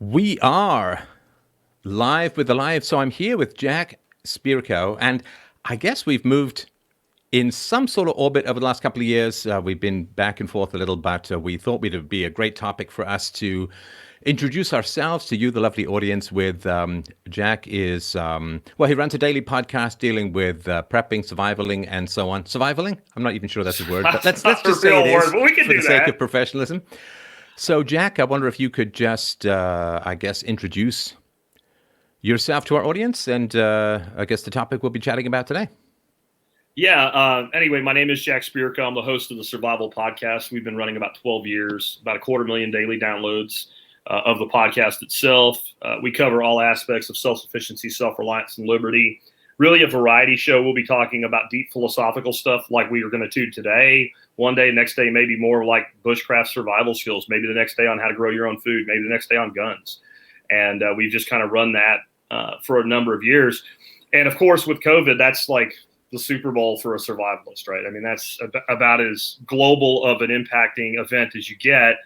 We are live with the live. So I'm here with Jack Spirko, and I guess we've moved in some sort of orbit over the last couple of years. We've been back and forth a little, but we thought it'd be a great topic for us to introduce ourselves to you, the lovely audience. With Jack is, he runs a daily podcast dealing with prepping, survivaling, and so on. Survivaling? I'm not even sure that's a word, but let's just say it is word, but we can for do the sake that. of professionalism. So, Jack, I wonder if you could just, introduce yourself to our audience, and I guess the topic we'll be chatting about today. Yeah. Anyway, my name is Jack Spirko. I'm the host of the Survival Podcast. We've been running about 12 years, about 250,000 daily downloads of the podcast itself. We cover all aspects of self-sufficiency, self-reliance, and liberty. Really a variety show. We'll be talking about deep philosophical stuff like we are going to do today. One day, next day, maybe more like bushcraft survival skills. Maybe the next day on how to grow your own food. Maybe the next day on guns. And we've just kind of run that for a number of years. And of course, with COVID, that's like the Super Bowl for a survivalist, right? I mean, that's about as global of an impacting event as you get.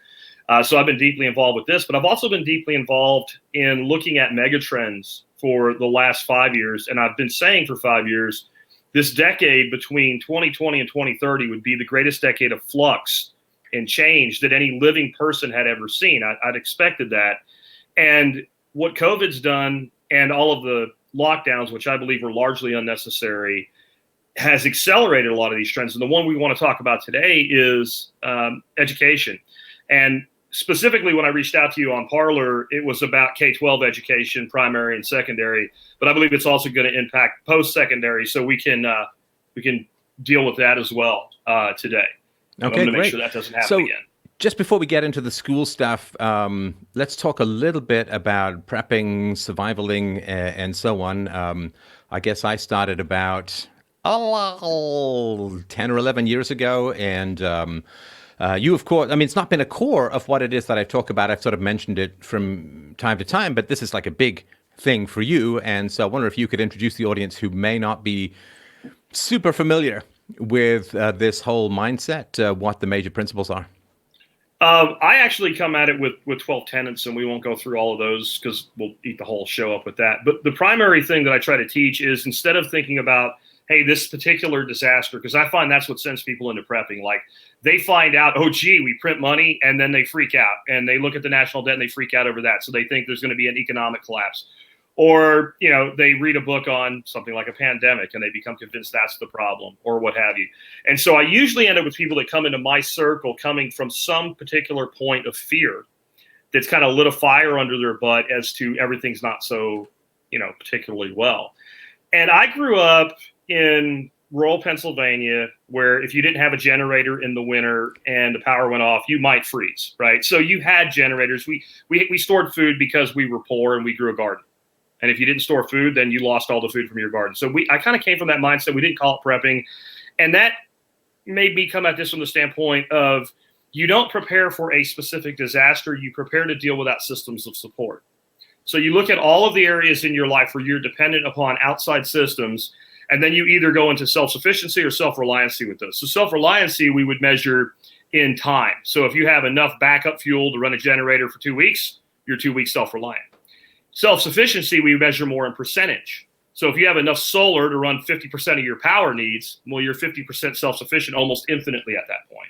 So I've been deeply involved with this, but I've also been deeply involved in looking at megatrends for the last 5 years. And I've been saying for 5 years, this decade between 2020 and 2030 would be the greatest decade of flux and change that any living person had ever seen. I'd expected that. And what COVID's done and all of the lockdowns, which I believe were largely unnecessary, has accelerated a lot of these trends. And the one we want to talk about today is education. And specifically, when I reached out to you on Parler, it was about K-12 education, primary and secondary. But I believe it's also going to impact post-secondary, so we can deal with that as well today. Okay, I'm going to make great. sure that doesn't happen again. Just before we get into the school stuff, let's talk a little bit about prepping, survivaling, and so on. I guess I started about 10 or 11 years ago, and you, of course, I mean, it's not been a core of what it is that I talk about. I've sort of mentioned it from time to time, but this is like a big thing for you. And so I wonder if you could introduce the audience who may not be super familiar with this whole mindset, what the major principles are. I actually come at it with 12 tenets, and we won't go through all of those because we'll eat the whole show up with that. But the primary thing that I try to teach is, instead of thinking about, hey, this particular disaster, because I find that's what sends people into prepping. Like, they find out, oh, gee, we print money, and then they freak out, and they look at the national debt and they freak out over that. So they think there's going to be an economic collapse. Or, they read a book on something like a pandemic and they become convinced that's the problem, or what have you. And so I usually end up with people that come into my circle coming from some particular point of fear that's kind of lit a fire under their butt as to everything's not so, particularly well. And I grew up in rural Pennsylvania, where if you didn't have a generator in the winter and the power went off, you might freeze, right? So you had generators. We stored food because we were poor and we grew a garden. And if you didn't store food, then you lost all the food from your garden. So I kind of came from that mindset. We didn't call it prepping. And that made me come at this from the standpoint of, you don't prepare for a specific disaster. You prepare to deal without systems of support. So you look at all of the areas in your life where you're dependent upon outside systems, and then you either go into self-sufficiency or self-reliancy with those. So self-reliancy we would measure in time. So if you have enough backup fuel to run a generator for 2 weeks, you're 2 weeks self-reliant. Self-sufficiency we measure more in percentage. So if you have enough solar to run 50% of your power needs, well, you're 50% self-sufficient almost infinitely at that point.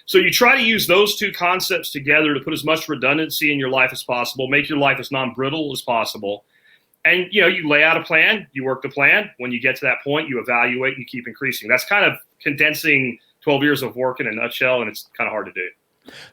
So you try to use those two concepts together to put as much redundancy in your life as possible, make your life as non-brittle as possible. And, you lay out a plan, you work the plan. When you get to that point, you evaluate and you keep increasing. That's kind of condensing 12 years of work in a nutshell, and it's kind of hard to do.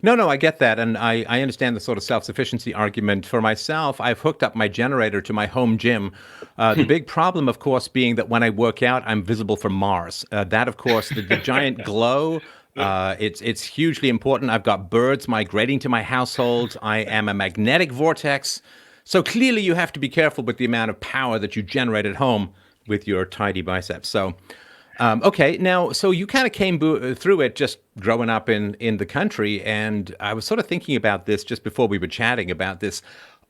No, I get that. And I understand the sort of self-sufficiency argument. For myself, I've hooked up my generator to my home gym. The big problem, of course, being that when I work out, I'm visible from Mars. That, of course, the giant glow, it's hugely important. I've got birds migrating to my household. I am a magnetic vortex. So clearly you have to be careful with the amount of power that you generate at home with your tidy biceps. So okay, now, so you kind of came through it just growing up in the country, and I was sort of thinking about this just before we were chatting about this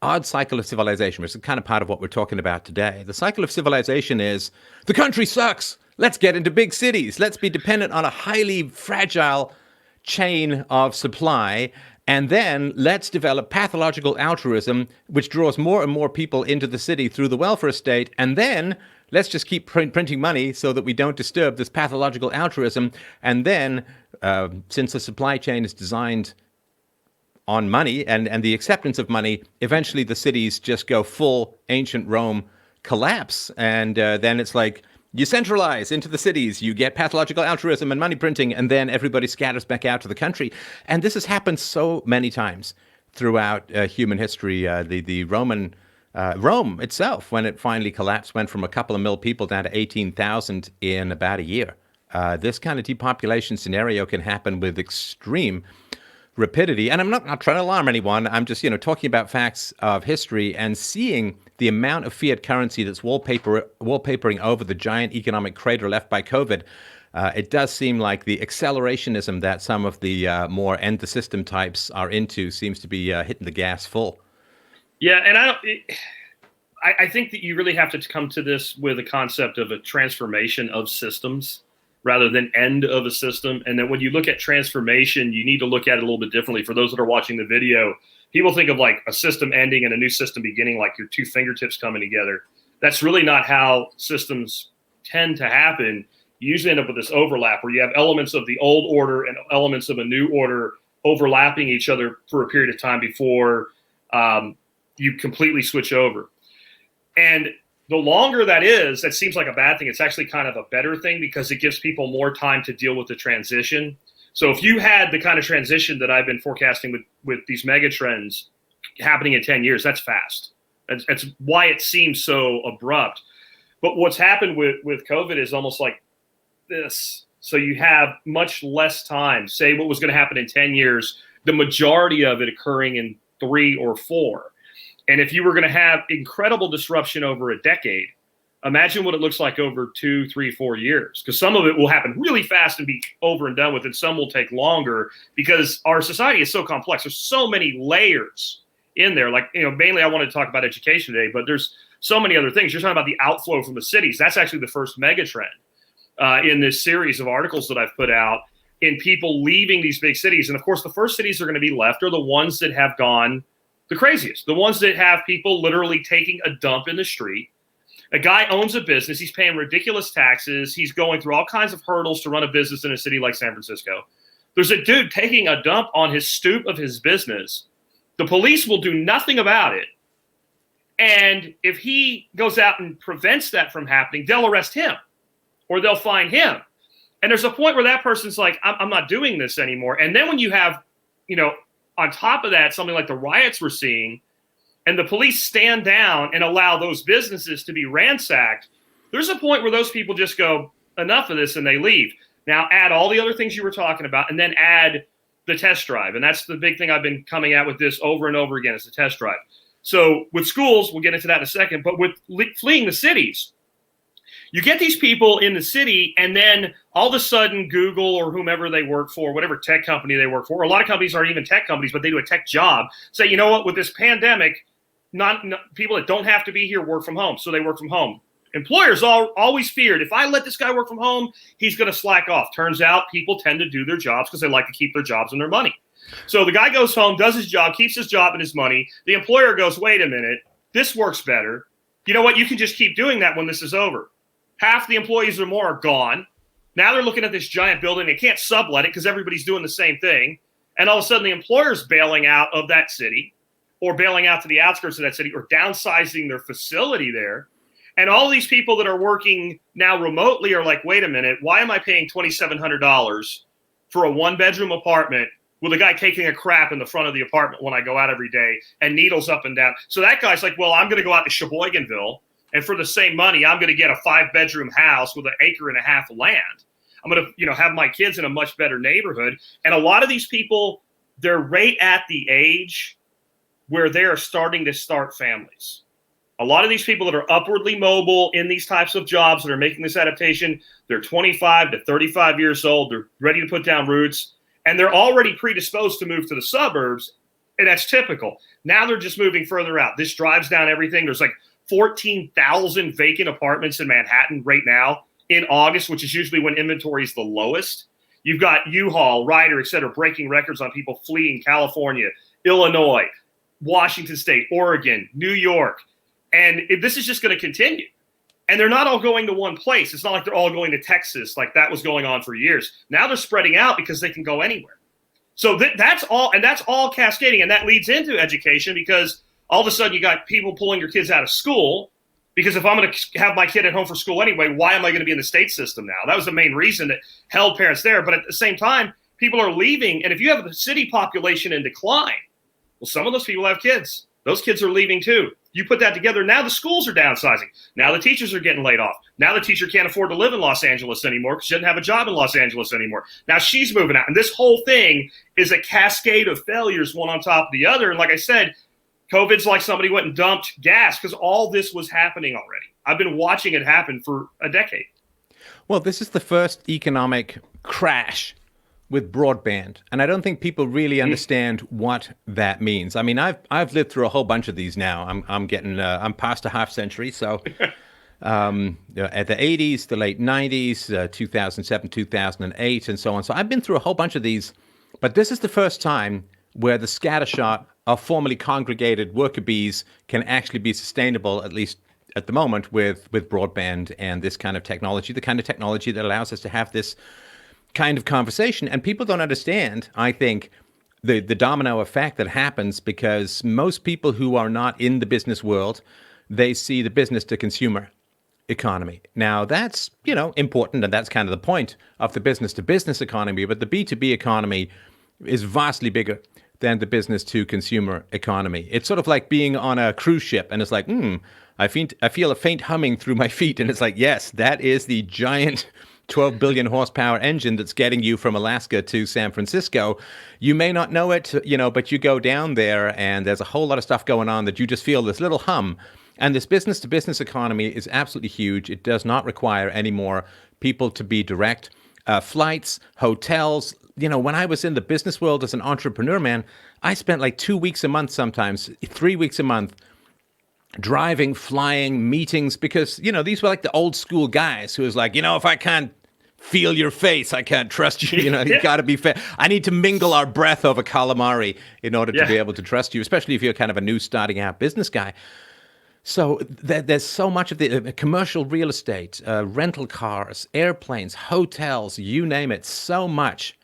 odd cycle of civilization, which is kind of part of what we're talking about today. The cycle of civilization is, the country sucks. Let's get into big cities. Let's be dependent on a highly fragile chain of supply. And then let's develop pathological altruism, which draws more and more people into the city through the welfare state. And then let's just keep printing money so that we don't disturb this pathological altruism. And then, since the supply chain is designed on money and the acceptance of money, eventually the cities just go full ancient Rome collapse. And then it's like, you centralize into the cities, you get pathological altruism and money printing, and then everybody scatters back out to the country. And this has happened so many times throughout human history. The Roman Rome itself, when it finally collapsed, went from a couple of mil people down to 18,000 in about a year. This kind of depopulation scenario can happen with extreme rapidity. And I'm not trying to alarm anyone. I'm just, talking about facts of history and seeing the amount of fiat currency that's wallpapering over the giant economic crater left by COVID. It does seem like the accelerationism that some of the more end the system types are into seems to be hitting the gas full. Yeah, and I think that you really have to come to this with a concept of a transformation of systems rather than end of a system. And then when you look at transformation, you need to look at it a little bit differently. For those that are watching the video, people think of like a system ending and a new system beginning, like your two fingertips coming together. That's really not how systems tend to happen. You usually end up with this overlap where you have elements of the old order and elements of a new order overlapping each other for a period of time before you completely switch over. And the longer that is, that seems like a bad thing. It's actually kind of a better thing because it gives people more time to deal with the transition. So if you had the kind of transition that I've been forecasting with these megatrends happening in 10 years, that's fast. That's why it seems so abrupt. But what's happened with COVID is almost like this. So you have much less time. Say what was going to happen in 10 years, the majority of it occurring in 3 or 4. And if you were going to have incredible disruption over a decade, imagine what it looks like over 2, 3, 4 years. Because some of it will happen really fast and be over and done with, and some will take longer because our society is so complex. There's so many layers in there. Like, mainly I wanted to talk about education today, but there's so many other things. You're talking about the outflow from the cities. That's actually the first megatrend in this series of articles that I've put out, in people leaving these big cities. And of course, the first cities are going to be left are the ones that have gone the craziest, the ones that have people literally taking a dump in the street. A guy owns a business. He's paying ridiculous taxes. He's going through all kinds of hurdles to run a business in a city like San Francisco. There's a dude taking a dump on his stoop of his business. The police will do nothing about it. And if he goes out and prevents that from happening, they'll arrest him or they'll fine him. And there's a point where that person's like, I'm not doing this anymore. And then when you have, on top of that, something like the riots we're seeing, and the police stand down and allow those businesses to be ransacked, there's a point where those people just go, enough of this, and they leave. Now add all the other things you were talking about, and then add the test drive. And that's the big thing I've been coming at with this over and over again, is the test drive. So with schools, we'll get into that in a second, but with fleeing the cities, you get these people in the city, and then all of a sudden Google or whomever they work for, whatever tech company they work for, a lot of companies aren't even tech companies, but they do a tech job, say, you know what, with this pandemic, not people that don't have to be here work from home. So they work from home. Employers always feared, if I let this guy work from home, he's going to slack off. Turns out people tend to do their jobs because they like to keep their jobs and their money. So the guy goes home, does his job, keeps his job and his money. The employer goes, wait a minute, this works better. You know what? You can just keep doing that when this is over. Half the employees or more are gone. Now they're looking at this giant building. They can't sublet it because everybody's doing the same thing. And all of a sudden the employer's bailing out of that city, or bailing out to the outskirts of that city, or downsizing their facility there. And all these people that are working now remotely are like, wait a minute, why am I paying $2,700 for a 1-bedroom apartment with a guy taking a crap in the front of the apartment when I go out every day and needles up and down? So that guy's like, well, I'm going to go out to Sheboyganville, and for the same money, I'm going to get a 5-bedroom house with 1.5 acres of land. I'm going to, have my kids in a much better neighborhood. And a lot of these people, they're right at the age where they are starting to start families. A lot of these people that are upwardly mobile in these types of jobs that are making this adaptation, they're 25 to 35 years old. They're ready to put down roots, and they're already predisposed to move to the suburbs. And that's typical. Now they're just moving further out. This drives down everything. There's like 14,000 vacant apartments in Manhattan right now in August, which is usually when inventory is the lowest. You've got U-Haul, Ryder, et cetera, breaking records on people fleeing California, Illinois, Washington State, Oregon, New York. And this is just going to continue. And they're not all going to one place. It's not like they're all going to Texas like that was going on for years. Now they're spreading out because they can go anywhere. So that's all, and that's all cascading. And that leads into education because all of a sudden you got people pulling your kids out of school. Because if I'm going to have my kid at home for school anyway, why am I going to be in the state system now? That was the main reason that held parents there. But at the same time, people are leaving. And if you have the city population in decline, well, some of those people have kids. Those kids are leaving too. You put that together, now the schools are downsizing. Now the teachers are getting laid off. Now the teacher can't afford to live in Los Angeles anymore because she doesn't have a job in Los Angeles anymore. Now she's moving out. And this whole thing is a cascade of failures, one on top of the other. And like I said, COVID's like somebody went and dumped gas because all this was happening already. I've been watching it happen for a decade. Well, this is the first economic crash with broadband, and I don't think people really understand what that means. I mean, I've lived through a whole bunch of these now. I'm past a half century, so at the 80s, the late 90s, 2007, 2008, and so on. So I've been through a whole bunch of these, but this is the first time where the scattershot of formerly congregated worker bees can actually be sustainable, at least at the moment, with broadband and this kind of technology, the kind of technology that allows us to have this kind of conversation. And people don't understand, I think, the domino effect that happens because most people who are not in the business world, they see the business to consumer economy. Now that's, important, and that's kind of the point of the business to business economy, but the B2B economy is vastly bigger than the business to consumer economy. It's sort of like being on a cruise ship and it's like, I feel a faint humming through my feet. And it's like, yes, that is the giant 12 billion horsepower engine that's getting you from Alaska to San Francisco. You may not know it, but you go down there and there's a whole lot of stuff going on that you just feel this little hum. And this business to business economy is absolutely huge. It does not require any more people to be direct. Flights, hotels. When I was in the business world as an entrepreneur, man, I spent like 2 weeks a month, sometimes 3 weeks a month, driving, flying, meetings, because, these were like the old school guys who was like, if I can't feel your face, I can't trust you. You got to be fair. I need to mingle our breath over calamari in order to be able to trust you, especially if you're kind of a new starting out business guy. So there's so much of the commercial real estate, rental cars, airplanes, hotels, you name it. So much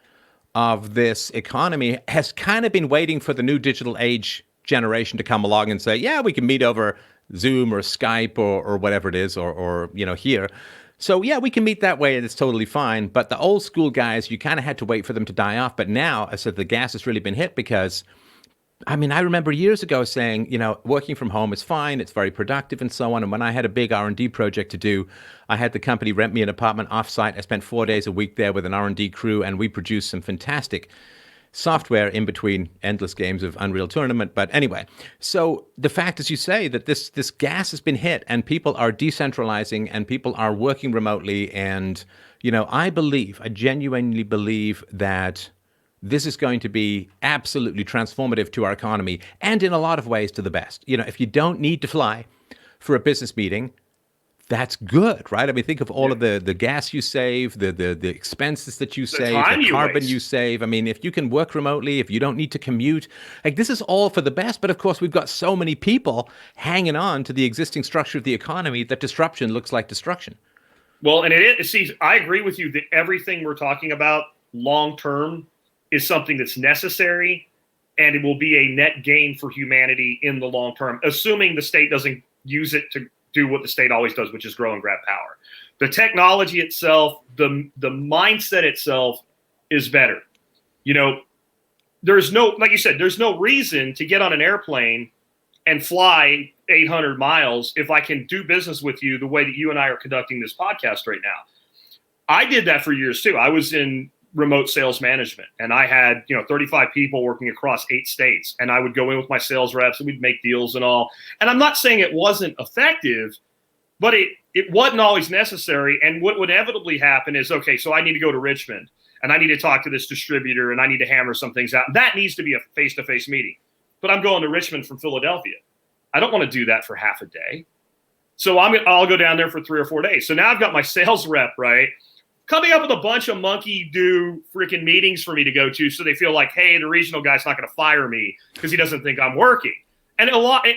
of this economy has kind of been waiting for the new digital age generation to come along and say, yeah, we can meet over Zoom or Skype or whatever it is, or here. So yeah, we can meet that way and it's totally fine. But the old school guys, you kind of had to wait for them to die off. But now, I said, the gas has really been hit because, I remember years ago saying, working from home is fine, it's very productive and so on. And when I had a big R&D project to do, I had the company rent me an apartment offsite. I spent 4 days a week there with an R&D crew, and we produced some fantastic software in between endless games of Unreal Tournament. But anyway, so the fact, as you say, that this gas has been hit and people are decentralizing and people are working remotely. And, I genuinely believe that this is going to be absolutely transformative to our economy and in a lot of ways to the best. If you don't need to fly for a business meeting, that's good, right? Think of all of the gas you save, the expenses that you save, the carbon you save. If you can work remotely, if you don't need to commute, this is all for the best. But of course, we've got so many people hanging on to the existing structure of the economy that disruption looks like destruction. Well, and I agree with you that everything we're talking about long term is something that's necessary, and it will be a net gain for humanity in the long term, assuming the state doesn't use it to do what the state always does, which is grow and grab power. The technology itself, the mindset itself is better. There's no, like you said, there's no reason to get on an airplane and fly 800 miles if I can do business with you the way that you and I are conducting this podcast right now. I did that for years too. I was in remote sales management, and I had 35 people working across 8 states, and I would go in with my sales reps and we'd make deals and all. And I'm not saying it wasn't effective, but it wasn't always necessary. And what would inevitably happen is, okay, so I need to go to Richmond and I need to talk to this distributor and I need to hammer some things out. That needs to be a face-to-face meeting. But I'm going to Richmond from Philadelphia. I don't want to do that for half a day. So I'll go down there for 3 or 4 days. So now I've got my sales rep, right, coming up with a bunch of monkey do freaking meetings for me to go to, so they feel like, hey, the regional guy's not going to fire me because he doesn't think I'm working. And a lot of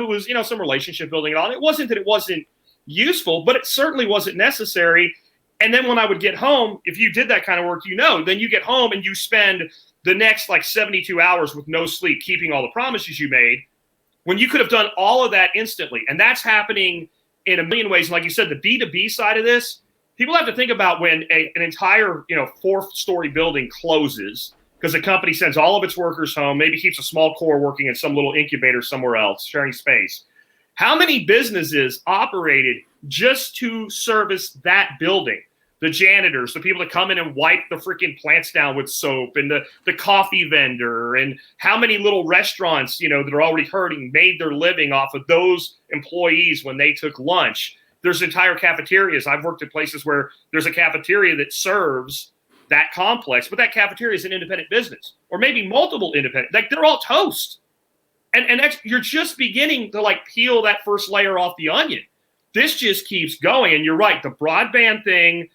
it was, some relationship building and all. It wasn't that it wasn't useful, but it certainly wasn't necessary. And then when I would get home, if you did that kind of work, then you get home and you spend the next 72 hours with no sleep, keeping all the promises you made, when you could have done all of that instantly. And that's happening in a million ways. And like you said, the B2B side of this, people have to think about when an entire, 4-story building closes because the company sends all of its workers home, maybe keeps a small core working in some little incubator somewhere else, sharing space. How many businesses operated just to service that building? The janitors, the people that come in and wipe the freaking plants down with soap, and the coffee vendor, and how many little restaurants, that are already hurting made their living off of those employees when they took lunch. There's entire cafeterias. I've worked at places where there's a cafeteria that serves that complex, but that cafeteria is an independent business, or maybe multiple independent. They're all toast. And that's, you're just beginning to peel that first layer off the onion. This just keeps going. And you're right, the broadband thing,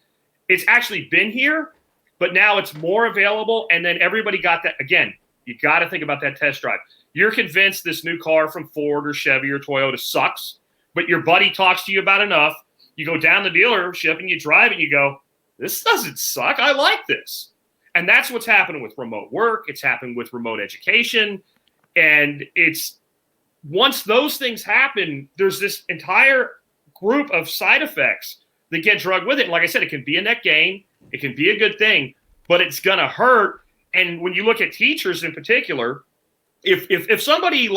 it's actually been here, but now it's more available. And then everybody got that. Again, you got to think about that test drive. You're convinced this new car from Ford or Chevy or Toyota sucks, but your buddy talks to you about enough. You go down the dealership and you drive it and you go, this doesn't suck. I like this. And that's what's happening with remote work. It's happening with remote education. And it's, once those things happen, there's this entire group of side effects that get drugged with it. And like I said, it can be a net gain. It can be a good thing, but it's going to hurt. And when you look at teachers in particular, if somebody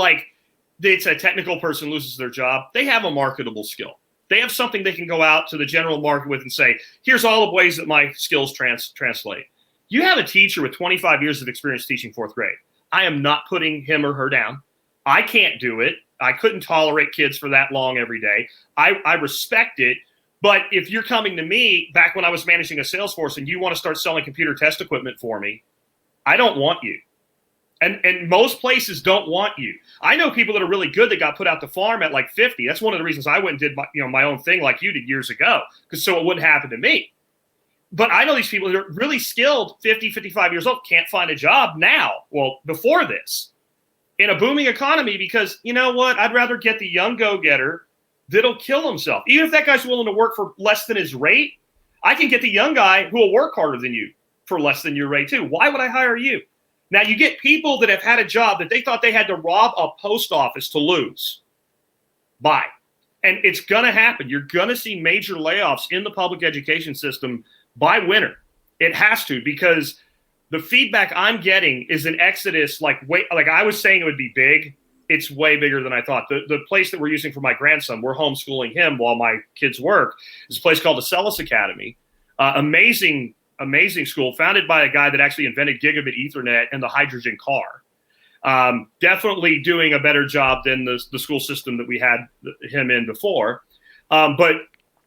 it's a technical person loses their job, they have a marketable skill. They have something they can go out to the general market with and say, here's all the ways that my skills translate. You have a teacher with 25 years of experience teaching 4th grade. I am not putting him or her down. I can't do it. I couldn't tolerate kids for that long every day. I respect it. But if you're coming to me back when I was managing a sales force and you want to start selling computer test equipment for me, I don't want you. And most places don't want you. I know people that are really good that got put out to farm at 50. That's one of the reasons I went and did my own thing like you did years ago, because so it wouldn't happen to me. But I know these people that are really skilled, 50, 55 years old, can't find a job now. Well, before this, in a booming economy, because you know what? I'd rather get the young go-getter that'll kill himself. Even if that guy's willing to work for less than his rate, I can get the young guy who will work harder than you for less than your rate too. Why would I hire you? Now, you get people that have had a job that they thought they had to rob a post office to lose. Bye. And it's going to happen. You're going to see major layoffs in the public education system by winter. It has to, because the feedback I'm getting is an exodus like I was saying it would be big. It's way bigger than I thought. The place that we're using for my grandson, we're homeschooling him while my kids work, is a place called the Celis Academy. Amazing school, founded by a guy that actually invented gigabit Ethernet and the hydrogen car. Definitely doing a better job than the school system that we had him in before. But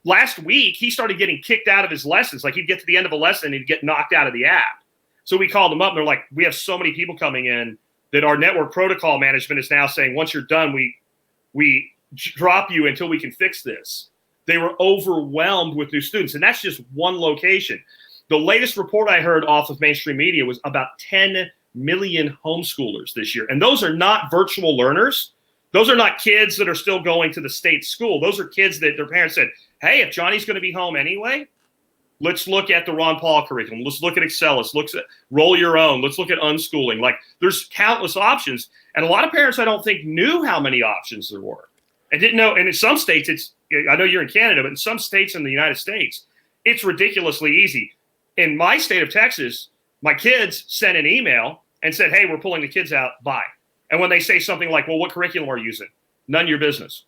last week, he started getting kicked out of his lessons. He'd get to the end of a lesson and he'd get knocked out of the app. So we called him up and they're like, we have so many people coming in that our network protocol management is now saying, once you're done, we drop you until we can fix this. They were overwhelmed with new students. And that's just one location. The latest report I heard off of mainstream media was about 10 million homeschoolers this year. And those are not virtual learners. Those are not kids that are still going to the state school. Those are kids that their parents said, hey, if Johnny's going to be home anyway, let's look at the Ron Paul curriculum. Let's look at Excelis. Let's roll your own. Let's look at unschooling. There's countless options. And a lot of parents, I don't think, knew how many options there were. And didn't know. And in some states, I know you're in Canada, but in some states in the United States, it's ridiculously easy. In my state of Texas, my kids sent an email and said, hey, we're pulling the kids out. Bye. And when they say something like, well, what curriculum are you using? None of your business.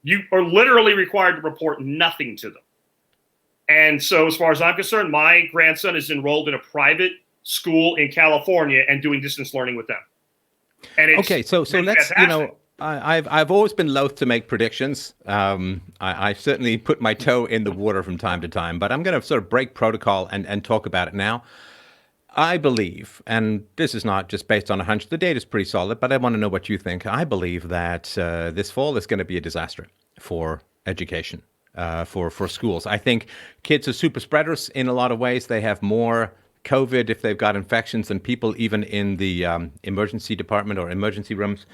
You are literally required to report nothing to them. And so as far as I'm concerned, my grandson is enrolled in a private school in California and doing distance learning with them. And it's okay, so let's, fantastic. I've always been loath to make predictions. I certainly put my toe in the water from time to time, but I'm going to sort of break protocol and talk about it now. I believe, and this is not just based on a hunch, the data is pretty solid, but I want to know what you think. I believe that this fall is going to be a disaster for education. for schools. I think kids are super spreaders in a lot of ways. They have more COVID if they've got infections than people even in the emergency department or emergency rooms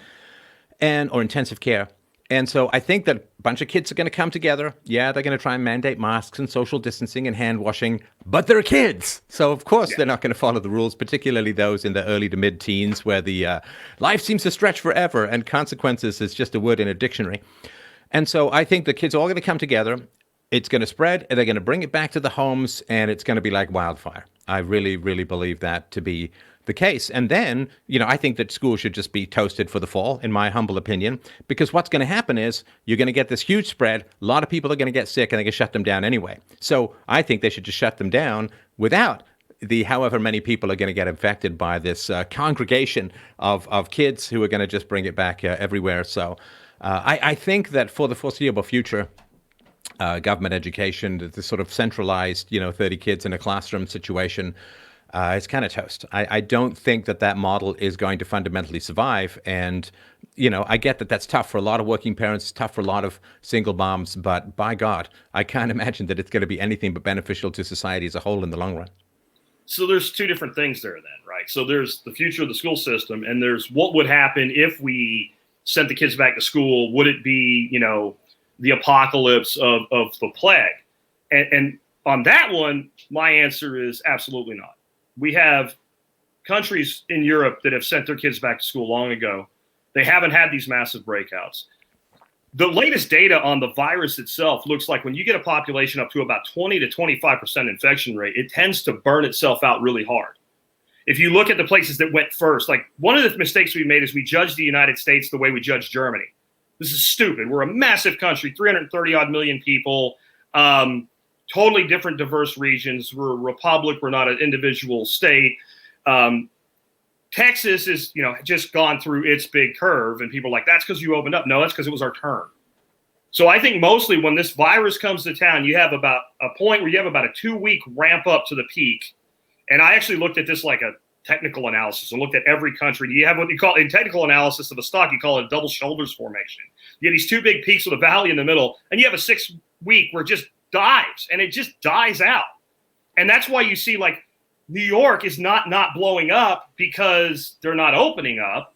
or intensive care. And so I think that a bunch of kids are going to come together. Yeah, they're going to try and mandate masks and social distancing and hand washing, but they're kids. So, of course, they're not going to follow the rules, particularly those in the early to mid-teens where the life seems to stretch forever and consequences is just a word in a dictionary. And so I think the kids are all going to come together. It's going to spread, and they're going to bring it back to the homes, and it's going to be like wildfire. I really, really believe that to be the case. And then, I think that schools should just be toasted for the fall, in my humble opinion, because what's going to happen is you're going to get this huge spread. A lot of people are going to get sick, and they can shut them down anyway. So I think they should just shut them down without the however many people are going to get infected by this congregation of kids who are going to just bring it back everywhere. So I think that for the foreseeable future, government education, the sort of centralized, 30 kids in a classroom situation, it's kind of toast. I don't think that model is going to fundamentally survive. And, I get that that's tough for a lot of working parents, tough for a lot of single moms, but by God, I can't imagine that it's going to be anything but beneficial to society as a whole in the long run. So there's two different things there then, right? So there's the future of the school system, and there's what would happen if we sent the kids back to school. Would it be, the apocalypse of the plague? And on that one, my answer is absolutely not. We have countries in Europe that have sent their kids back to school long ago. They haven't had these massive breakouts. The latest data on the virus itself looks like when you get a population up to about 20 to 25% infection rate, it tends to burn itself out really hard. If you look at the places that went first, like one of the mistakes we made is we judged the United States the way we judge Germany. This is stupid. We're a massive country, 330 odd million people, totally different diverse regions. We're a republic. We're not an individual state. Texas is, just gone through its big curve, and people are like, that's because you opened up. No, that's because it was our turn. So I think mostly when this virus comes to town, you have about a point where you have about a 2-week ramp up to the peak. And I actually looked at this like a technical analysis and looked at every country. You have what you call in technical analysis of a stock, you call it a double shoulders formation. You have these 2 big peaks with a valley in the middle, and you have a 6-week where it just dives, and it just dies out. And that's why you see like New York is not blowing up because they're not opening up.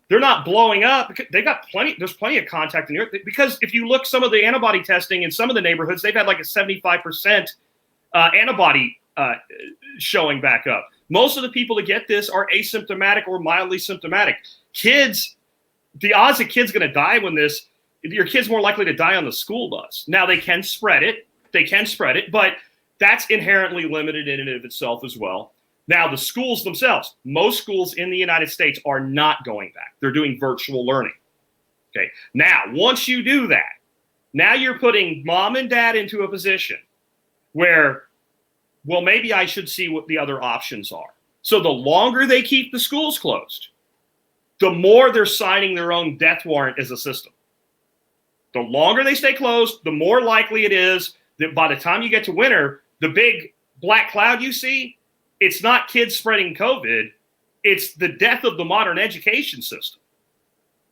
They're not blowing up because they got there's plenty of contact in New York. Because if you look some of the antibody testing in some of the neighborhoods, they've had like a 75% antibody showing back up. Most of the people that get this are asymptomatic or mildly symptomatic. Kids, the odds of kids going to die when this, your kid's more likely to die on the school bus. Now they can spread it, but that's inherently limited in and of itself as well. Now the schools themselves, most schools in the United States are not going back. They're doing virtual learning. Okay. Now, once you do that, now you're putting mom and dad into a position where, well, maybe I should see what the other options are. So the longer they keep the schools closed, the more they're signing their own death warrant as a system. The longer they stay closed, the more likely it is that by the time you get to winter, the big black cloud you see, it's not kids spreading COVID, it's the death of the modern education system.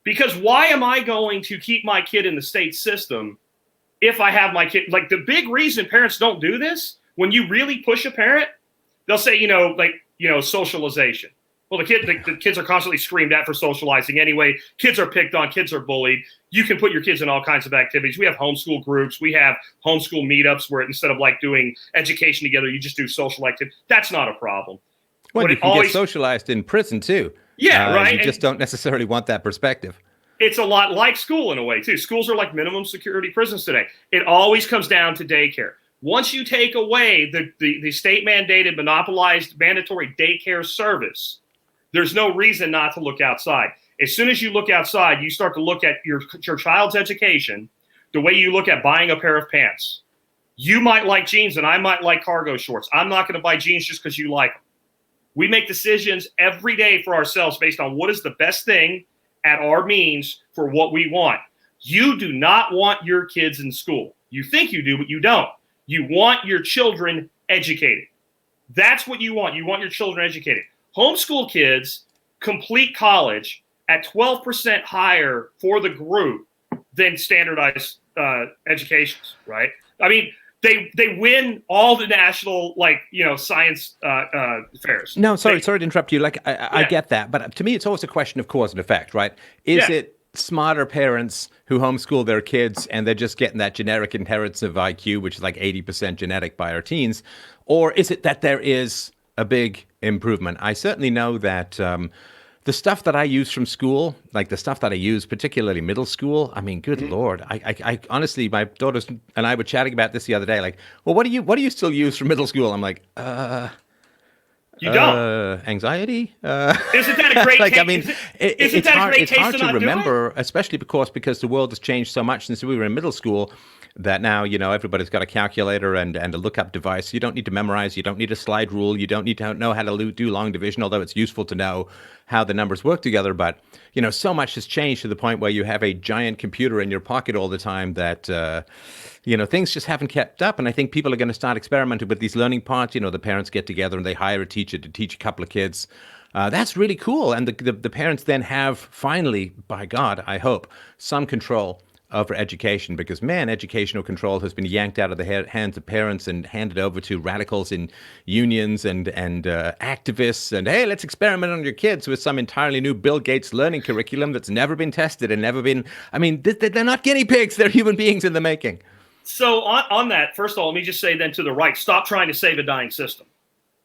Because why am I going to keep my kid in the state system if I have my kid? Like the big reason parents don't do this, when you really push a parent, they'll say, socialization. Well, the kids are constantly screamed at for socializing anyway. Kids are picked on. Kids are bullied. You can put your kids in all kinds of activities. We have homeschool groups. We have homeschool meetups where instead of like doing education together, you just do social activity. That's not a problem. Well, you can get socialized in prison too. Yeah, right. You just don't necessarily want that perspective. It's a lot like school in a way too. Schools are like minimum security prisons today. It always comes down to daycare. Once you take away the state mandated, monopolized, mandatory daycare service, there's no reason not to look outside. As soon as you look outside, you start to look at your child's education the way you look at buying a pair of pants. You might like jeans and I might like cargo shorts. I'm not going to buy jeans just because you like them. We make decisions every day for ourselves based on what is the best thing at our means for what we want. You do not want your kids in school. You think you do, but you don't. You want your children educated. That's what you want. You want your children educated. Homeschool kids complete college at 12% higher for the group than standardized educations, right? I mean, they win all the national science fairs. No, sorry to interrupt you. Like I get that, but to me, it's always a question of cause and effect, right? Is it smarter parents who homeschool their kids and they're just getting that generic inheritance of IQ, which is like 80% genetic by our teens, or is it that there is a big improvement? I certainly know that the stuff that I use from school, like the stuff that I use, particularly middle school, I mean, good Lord. I honestly, my daughters and I were chatting about this the other day. Like, well, what do you still use from middle school? I'm like, you don't. Anxiety? Isn't that a great like, case? I mean, it's hard to remember, especially because the world has changed so much since we were in middle school, that now, everybody's got a calculator and a lookup device. You don't need to memorize. You don't need a slide rule. You don't need to know how to do long division, although it's useful to know how the numbers work together. But, so much has changed to the point where you have a giant computer in your pocket all the time that, things just haven't kept up. And I think people are going to start experimenting with these learning parts. The parents get together and they hire a teacher to teach a couple of kids. That's really cool. And the parents then have finally, by God, I hope, some control over education, because, man, educational control has been yanked out of the hands of parents and handed over to radicals in unions and activists. And, hey, let's experiment on your kids with some entirely new Bill Gates learning curriculum that's never been tested and never been, I mean, they're not guinea pigs. They're human beings in the making. So on that, first of all, let me just say then to the right, stop trying to save a dying system.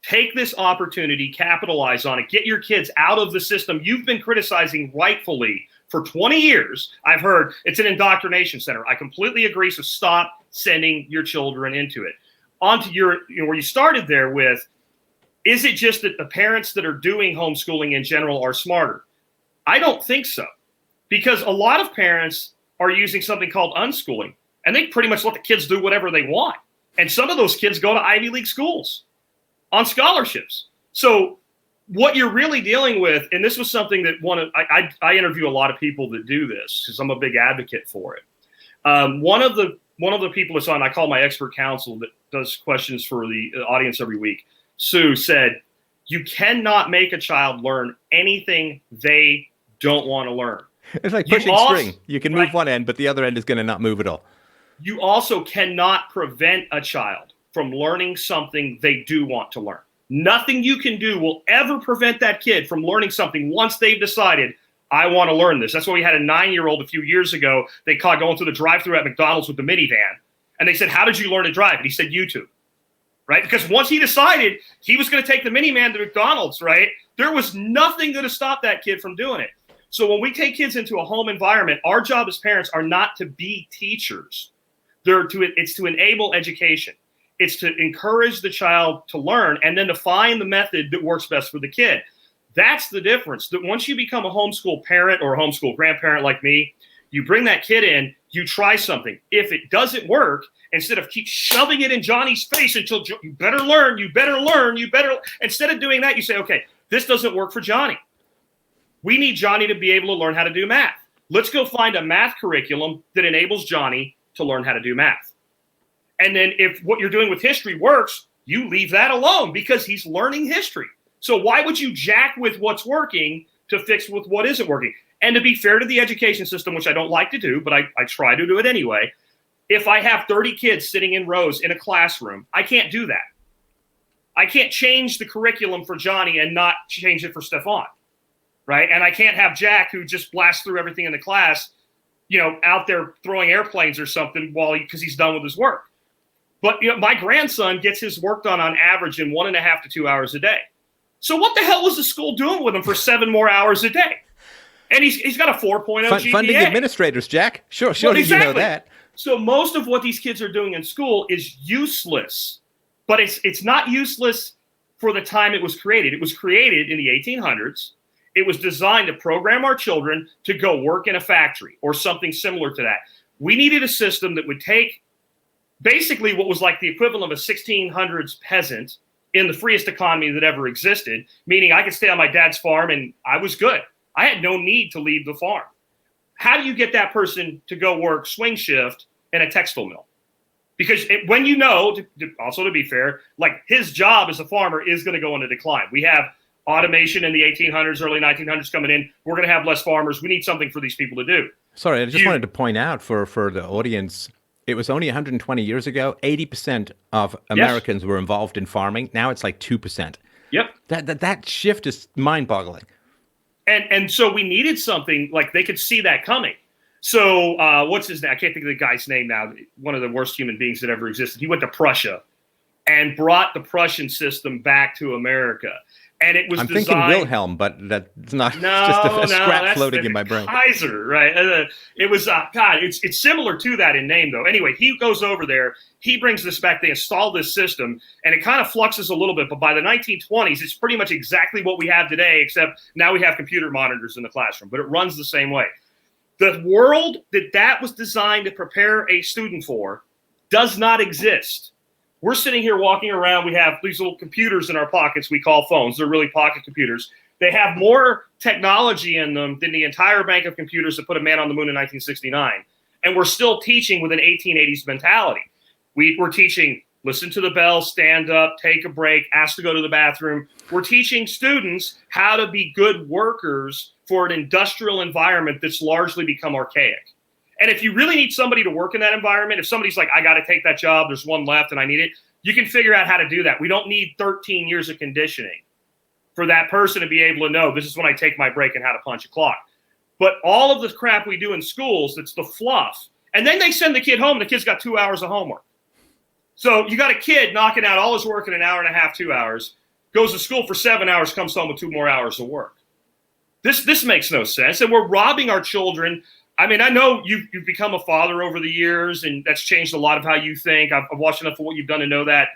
Take this opportunity, capitalize on it, get your kids out of the system you've been criticizing rightfully for 20 years. I've heard it's an indoctrination center. I completely agree. So stop sending your children into it. On to your, where you started there with, is it just that the parents that are doing homeschooling in general are smarter? I don't think so, because a lot of parents are using something called unschooling, and they pretty much let the kids do whatever they want. And some of those kids go to Ivy League schools on scholarships. So what you're really dealing with, and this was something that I interview a lot of people that do this because I'm a big advocate for it. One of the people that's on, I call my expert counsel that does questions for the audience every week, Sue, said, you cannot make a child learn anything they don't want to learn. It's like pushing string. You can move one end, but the other end is going to not move at all. You also cannot prevent a child from learning something they do want to learn. Nothing you can do will ever prevent that kid from learning something once they've decided, I want to learn this. That's why we had a 9-year-old a few years ago. They caught going through the drive-thru at McDonald's with the minivan. And they said, how did you learn to drive? And he said, YouTube. Right? Because once he decided he was going to take the minivan to McDonald's, right, there was nothing going to stop that kid from doing it. So when we take kids into a home environment, our job as parents are not to be teachers. It's to enable education. It's to encourage the child to learn and then to find the method that works best for the kid. That's the difference. That once you become a homeschool parent or a homeschool grandparent like me, you bring that kid in, you try something. If it doesn't work, instead of keep shoving it in Johnny's face until you better learn, instead of doing that, you say, okay, this doesn't work for Johnny. We need Johnny to be able to learn how to do math. Let's go find a math curriculum that enables Johnny to learn how to do math. And then if what you're doing with history works, you leave that alone because he's learning history. So why would you jack with what's working to fix with what isn't working? And to be fair to the education system, which I don't like to do, but I try to do it anyway, if I have 30 kids sitting in rows in a classroom, I can't do that. I can't change the curriculum for Johnny and not change it for Stefan, right? And I can't have Jack, who just blasts through everything in the class, out there throwing airplanes or something because he's done with his work. But my grandson gets his work done on average in 1.5 to 2 hours a day. So what the hell was the school doing with him for 7 more hours a day? And he's got a 4.0 GPA. Funding administrators, Jack. Sure, exactly. You know that. So most of what these kids are doing in school is useless. But it's not useless for the time it was created. It was created in the 1800s. It was designed to program our children to go work in a factory or something similar to that. We needed a system that would take basically what was like the equivalent of a 1600s peasant in the freest economy that ever existed, meaning I could stay on my dad's farm and I was good. I had no need to leave the farm. How do you get that person to go work swing shift in a textile mill? Because when also to be fair, like his job as a farmer is going to go into decline. We have automation in the 1800s, early 1900s coming in. We're going to have less farmers. We need something for these people to do. Sorry, I just wanted to point out for the audience, it was only 120 years ago, 80% of Americans were involved in farming. Now it's like 2%. Yep. That shift is mind-boggling. And so we needed something like they could see that coming. So what's his name? I can't think of the guy's name now. One of the worst human beings that ever existed. He went to Prussia and brought the Prussian system back to America. And it was thinking Wilhelm, but that's not just a scrap floating in my brain. Kaiser, right? It was, God, it's similar to that in name, though. Anyway, he goes over there. He brings this back. They install this system, and it kind of fluxes a little bit. But by the 1920s, it's pretty much exactly what we have today, except now we have computer monitors in the classroom. But it runs the same way. The world that was designed to prepare a student for does not exist. We're sitting here walking around. We have these little computers in our pockets we call phones. They're really pocket computers. They have more technology in them than the entire bank of computers that put a man on the moon in 1969. And we're still teaching with an 1880s mentality. We're teaching, listen to the bell, stand up, take a break, ask to go to the bathroom. We're teaching students how to be good workers for an industrial environment that's largely become archaic. And if you really need somebody to work in that environment, if somebody's like, I got to take that job, there's one left and I need it, you can figure out how to do that. We don't need 13 years of conditioning for that person to be able to know this is when I take my break and how to punch a clock. But all of the crap we do in schools, it's the fluff. And then they send the kid home and the kid's got 2 hours of homework. So you got a kid knocking out all his work in an hour and a half, 2 hours, goes to school for 7 hours, comes home with 2 more hours of work. This makes no sense. And we're robbing our children. I mean, I know you've become a father over the years, and that's changed a lot of how you think. I've watched enough of what you've done to know that.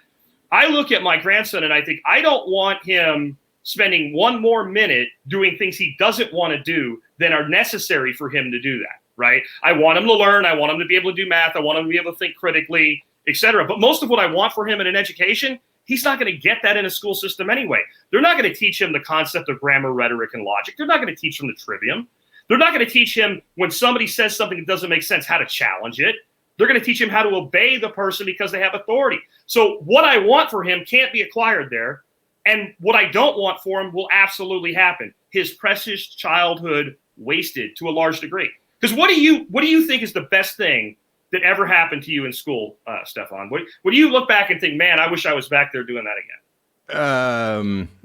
I look at my grandson and I think, I don't want him spending one more minute doing things he doesn't want to do than are necessary for him to do that, right? I want him to learn. I want him to be able to do math. I want him to be able to think critically, et cetera. But most of what I want for him in an education, he's not going to get that in a school system anyway. They're not going to teach him the concept of grammar, rhetoric, and logic. They're not going to teach him the trivium. They're not going to teach him when somebody says something that doesn't make sense, how to challenge it. They're going to teach him how to obey the person because they have authority. So what I want for him can't be acquired there. And what I don't want for him will absolutely happen. His precious childhood wasted to a large degree. Because what do you think is the best thing that ever happened to you in school, Stefan? What do you look back and think, man, I wish I was back there doing that again?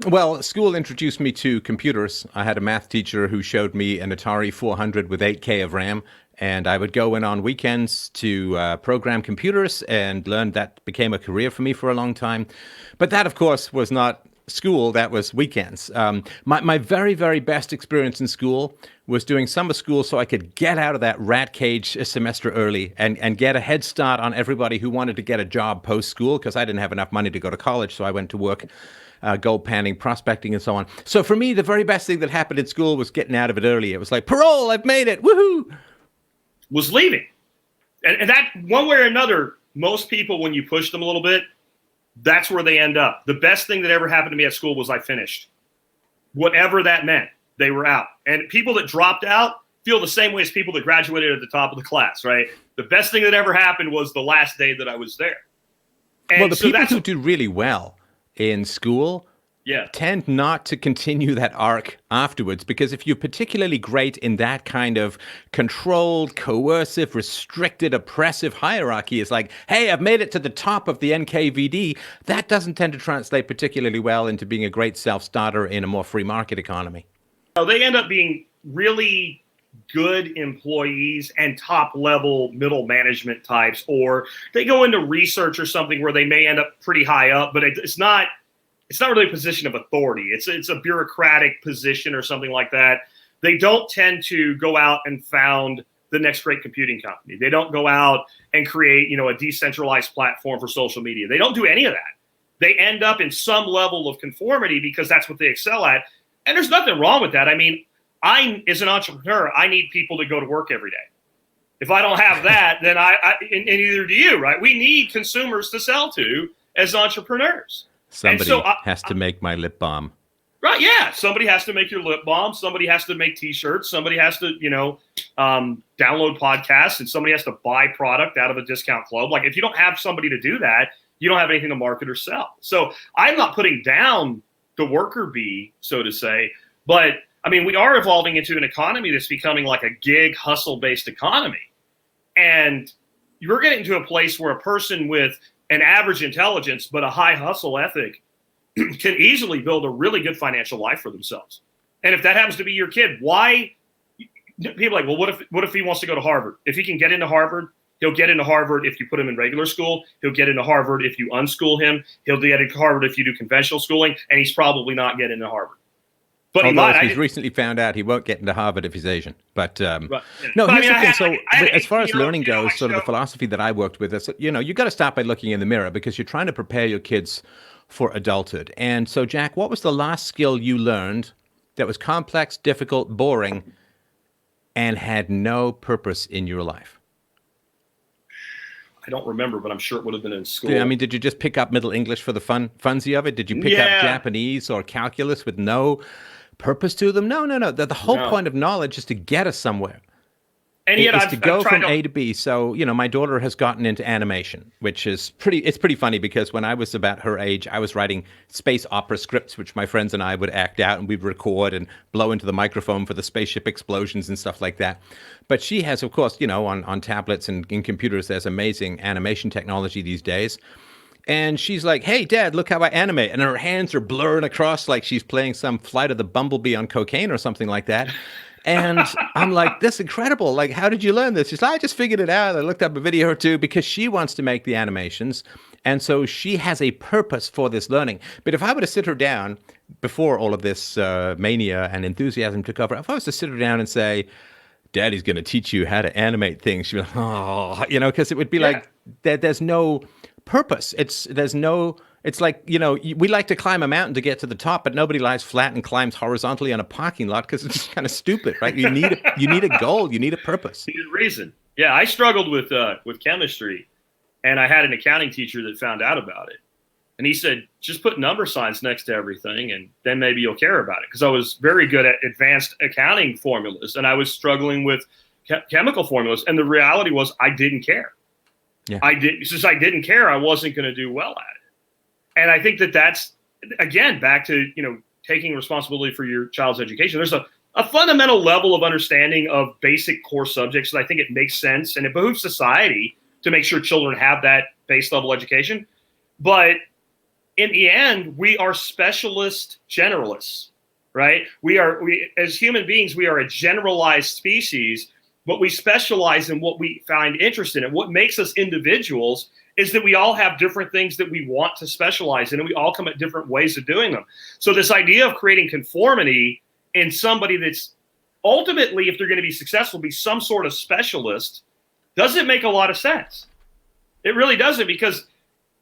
Well, school introduced me to computers. I had a math teacher who showed me an Atari 400 with 8K of RAM, and I would go in on weekends to program computers and learn. That became a career for me for a long time. But that, of course, was not school. That was weekends. My very, very best experience in school was doing summer school so I could get out of that rat cage a semester early and get a head start on everybody who wanted to get a job post-school, because I didn't have enough money to go to college, so I went to work gold panning, prospecting, and so on. So for me, the very best thing that happened in school was getting out of it early. It was like, parole, I've made it, woohoo! Was leaving. And that, one way or another, most people, when you push them a little bit, that's where they end up. The best thing that ever happened to me at school was I finished. Whatever that meant, they were out. And people that dropped out feel the same way as people that graduated at the top of the class, right? The best thing that ever happened was the last day that I was there. And well, the people who do really well in school tend not to continue that arc afterwards, because if you're particularly great in that kind of controlled, coercive, restricted, oppressive hierarchy, it's like, hey, I've made it to the top of the NKVD, that doesn't tend to translate particularly well into being a great self-starter in a more free market economy. So they end up being really good employees and top-level middle management types, or they go into research or something where they may end up pretty high up, but it's not really a position of authority. It's a bureaucratic position or something like that. They don't tend to go out and found the next great computing company. They don't go out and create, a decentralized platform for social media. They don't do any of that. They end up in some level of conformity because that's what they excel at. And there's nothing wrong with that. I mean, as an entrepreneur, I need people to go to work every day. If I don't have that, then and neither do you, right? We need consumers to sell to as entrepreneurs. Somebody has to make my lip balm. Right, yeah. Somebody has to make your lip balm. Somebody has to make T-shirts. Somebody has to, download podcasts, and somebody has to buy product out of a discount club. Like, if you don't have somebody to do that, you don't have anything to market or sell. So I'm not putting down the worker bee, so to say. But, I mean, we are evolving into an economy that's becoming like a gig hustle-based economy. And you're getting to a place where a person with an average intelligence but a high hustle ethic can easily build a really good financial life for themselves. And if that happens to be your kid, why? People are like, well, what if he wants to go to Harvard? If he can get into Harvard, he'll get into Harvard if you put him in regular school. He'll get into Harvard if you unschool him. He'll get into Harvard if you do conventional schooling, and he's probably not getting into Harvard. But he's recently found out he won't get into Harvard if he's Asian. But no, but here's the thing. So as far as 18-year-old learning goes, sort of the philosophy that I worked with is, you got to start by looking in the mirror because you're trying to prepare your kids for adulthood. And so, Jack, what was the last skill you learned that was complex, difficult, boring, and had no purpose in your life? I don't remember, but I'm sure it would have been in school. I mean, did you just pick up Middle English for the funsy of it? Did you pick up Japanese or calculus with no purpose to them? No. The whole point of knowledge is to get us somewhere. And yet I've go from A to B. So, my daughter has gotten into animation, which is pretty funny because when I was about her age, I was writing space opera scripts, which my friends and I would act out and we'd record and blow into the microphone for the spaceship explosions and stuff like that. But she has, of course, on tablets and in computers, there's amazing animation technology these days. And she's like, hey, Dad, look how I animate. And her hands are blurring across like she's playing some Flight of the Bumblebee on cocaine or something like that. And I'm like, this is incredible. Like, how did you learn this? She's like, I just figured it out. I looked up a video or two because she wants to make the animations. And so she has a purpose for this learning. But if I were to sit her down before all of this mania and enthusiasm took over, if I was to sit her down and say, Daddy's going to teach you how to animate things, she'd be like, oh, because it would be like, there's no purpose. It's like, we like to climb a mountain to get to the top, but nobody lies flat and climbs horizontally on a parking lot because it's kind of stupid, right? You need a goal. You need a purpose. You need a reason. Yeah, I struggled with chemistry, and I had an accounting teacher that found out about it. And he said, just put number signs next to everything, and then maybe you'll care about it. Because I was very good at advanced accounting formulas, and I was struggling with chemical formulas. And the reality was I didn't care. Yeah. Since I didn't care, I wasn't going to do well at it. And I think that's, again, back to, taking responsibility for your child's education. There's a fundamental level of understanding of basic core subjects that I think it makes sense, and it behooves society to make sure children have that base level education. But in the end, we are specialist generalists, right? We as human beings, we are a generalized species, but we specialize in what we find interested in. What makes us individuals is that we all have different things that we want to specialize in, and we all come at different ways of doing them. So this idea of creating conformity in somebody that's ultimately, if they're going to be successful, be some sort of specialist, doesn't make a lot of sense. It really doesn't, because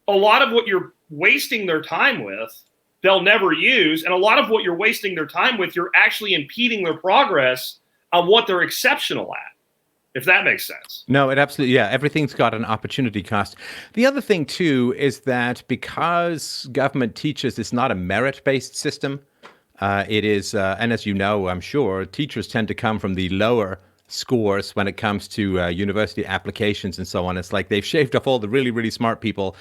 a lot of what you're wasting their time with, they'll never use. And a lot of what you're wasting their time with, you're actually impeding their progress on what they're exceptional at. If that makes sense. No, it absolutely, yeah. Everything's got an opportunity cost. The other thing, too, is that because government teaches, it's not a merit-based system. It is, and as you know, I'm sure, teachers tend to come from the lower scores when it comes to university applications and so on. It's like they've shaved off all the really, really smart people,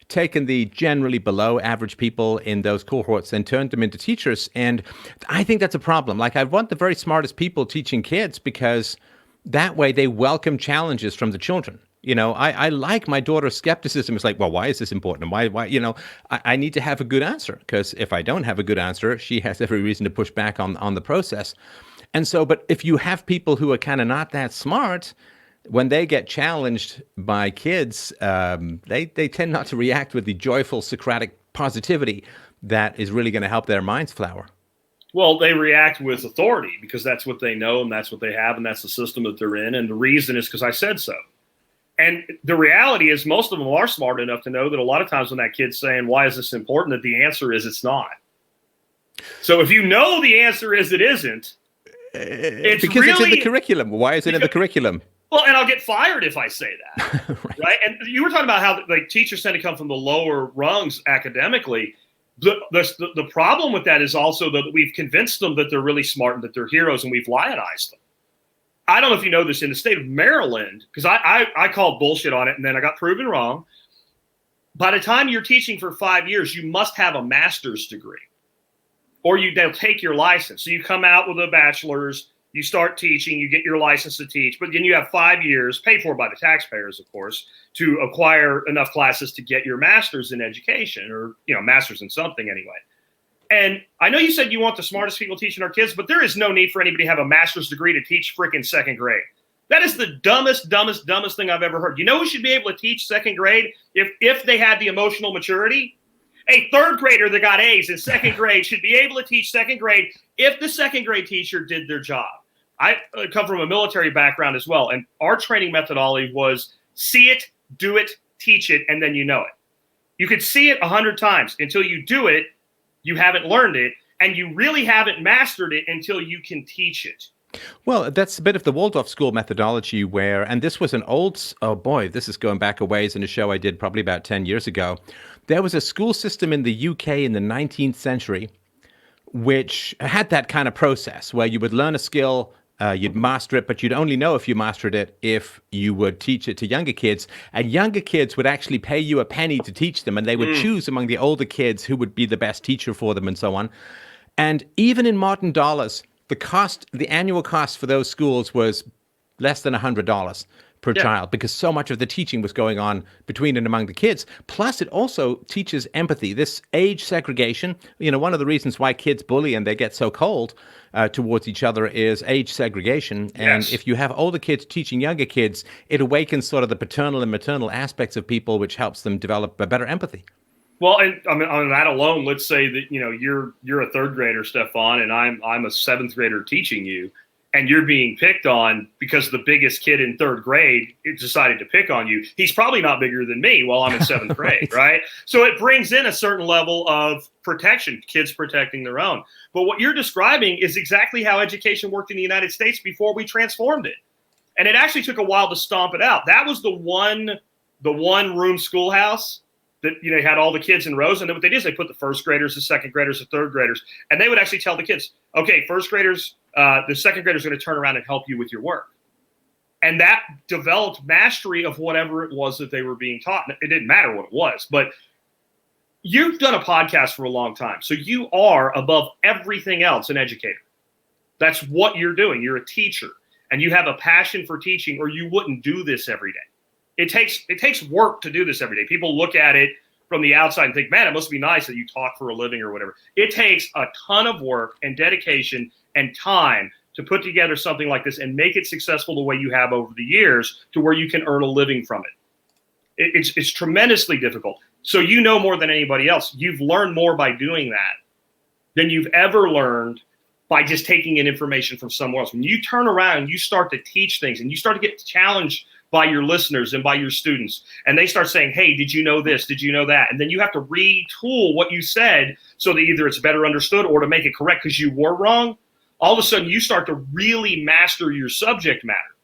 taken the generally below average people in those cohorts and turned them into teachers. And I think that's a problem. Like, I want the very smartest people teaching kids because that way they welcome challenges from the children. I like my daughter's skepticism. It's like, well, why is this important? And why, I need to have a good answer, because if I don't have a good answer, she has every reason to push back on the process. And so, but if you have people who are kind of not that smart, when they get challenged by kids, they tend not to react with the joyful Socratic positivity that is really going to help their minds flower. Well, they react with authority because that's what they know and that's what they have and that's the system that they're in. And the reason is because I said so. And the reality is most of them are smart enough to know that a lot of times when that kid's saying, why is this important, that the answer is it's not. So if you know the answer is it isn't, it's because really, it's in the curriculum. Why is it in the curriculum? Well, and I'll get fired if I say that, right? And you were talking about how teachers tend to come from the lower rungs academically. The problem with that is also that we've convinced them that they're really smart and that they're heroes, and we've lionized them. I don't know if you know this, in the state of Maryland, because I called bullshit on it and then I got proven wrong. By the time you're teaching for 5 years, you must have a master's degree or they'll take your license. So you come out with a bachelor's, you start teaching, you get your license to teach, but then you have 5 years, paid for by the taxpayers, of course, to acquire enough classes to get your master's in education, or, master's in something anyway. And I know you said you want the smartest people teaching our kids, but there is no need for anybody to have a master's degree to teach freaking second grade. That is the dumbest thing I've ever heard. You know who should be able to teach second grade if they had the emotional maturity? A third grader that got A's in second grade should be able to teach second grade if the second grade teacher did their job. I come from a military background as well, and our training methodology was see it, do it, teach it, and then you know it. You could see it 100 times. Until you do it, you haven't learned it, and you really haven't mastered it until you can teach it. Well, that's a bit of the Waldorf school methodology where, and this was this is going back a ways in a show I did probably about 10 years ago. There was a school system in the UK in the 19th century which had that kind of process where you would learn a skill, you'd master it, but you'd only know if you mastered it if you would teach it to younger kids. And younger kids would actually pay you a penny to teach them, and they would choose among the older kids who would be the best teacher for them and so on. And even in modern dollars, the annual cost for those schools was less than $100 per child, because so much of the teaching was going on between and among the kids. Plus, it also teaches empathy. This age segregation, one of the reasons why kids bully and they get so cold towards each other is age segregation. And if you have older kids teaching younger kids, it awakens sort of the paternal and maternal aspects of people, which helps them develop a better empathy. Well, and I mean, on that alone, let's say that you're a third grader, Stefan, and I'm a seventh grader teaching you, and you're being picked on because the biggest kid in third grade decided to pick on you. He's probably not bigger than me while I'm in seventh grade, right? So it brings in a certain level of protection, kids protecting their own. But what you're describing is exactly how education worked in the United States before we transformed it. And it actually took a while to stomp it out. That was the one room schoolhouse that had all the kids in rows, and then what they did is they put the first graders, the second graders, the third graders, and they would actually tell the kids, okay, first graders, the second graders are going to turn around and help you with your work. And that developed mastery of whatever it was that they were being taught. It didn't matter what it was, but you've done a podcast for a long time, so you are above everything else an educator. That's what you're doing. You're a teacher, and you have a passion for teaching, or you wouldn't do this every day. It takes work to do this every day. People look at it from the outside and think, man, it must be nice that you talk for a living or whatever. It takes a ton of work and dedication and time to put together something like this and make it successful the way you have over the years to where you can earn a living from it. It's tremendously difficult. So you know more than anybody else. You've learned more by doing that than you've ever learned by just taking in information from somewhere else. When you turn around and you start to teach things and you start to get challenged by your listeners and by your students, and they start saying, hey, did you know this? Did you know that? And then you have to retool what you said so that either it's better understood or to make it correct because you were wrong. All of a sudden, you start to really master your subject matter.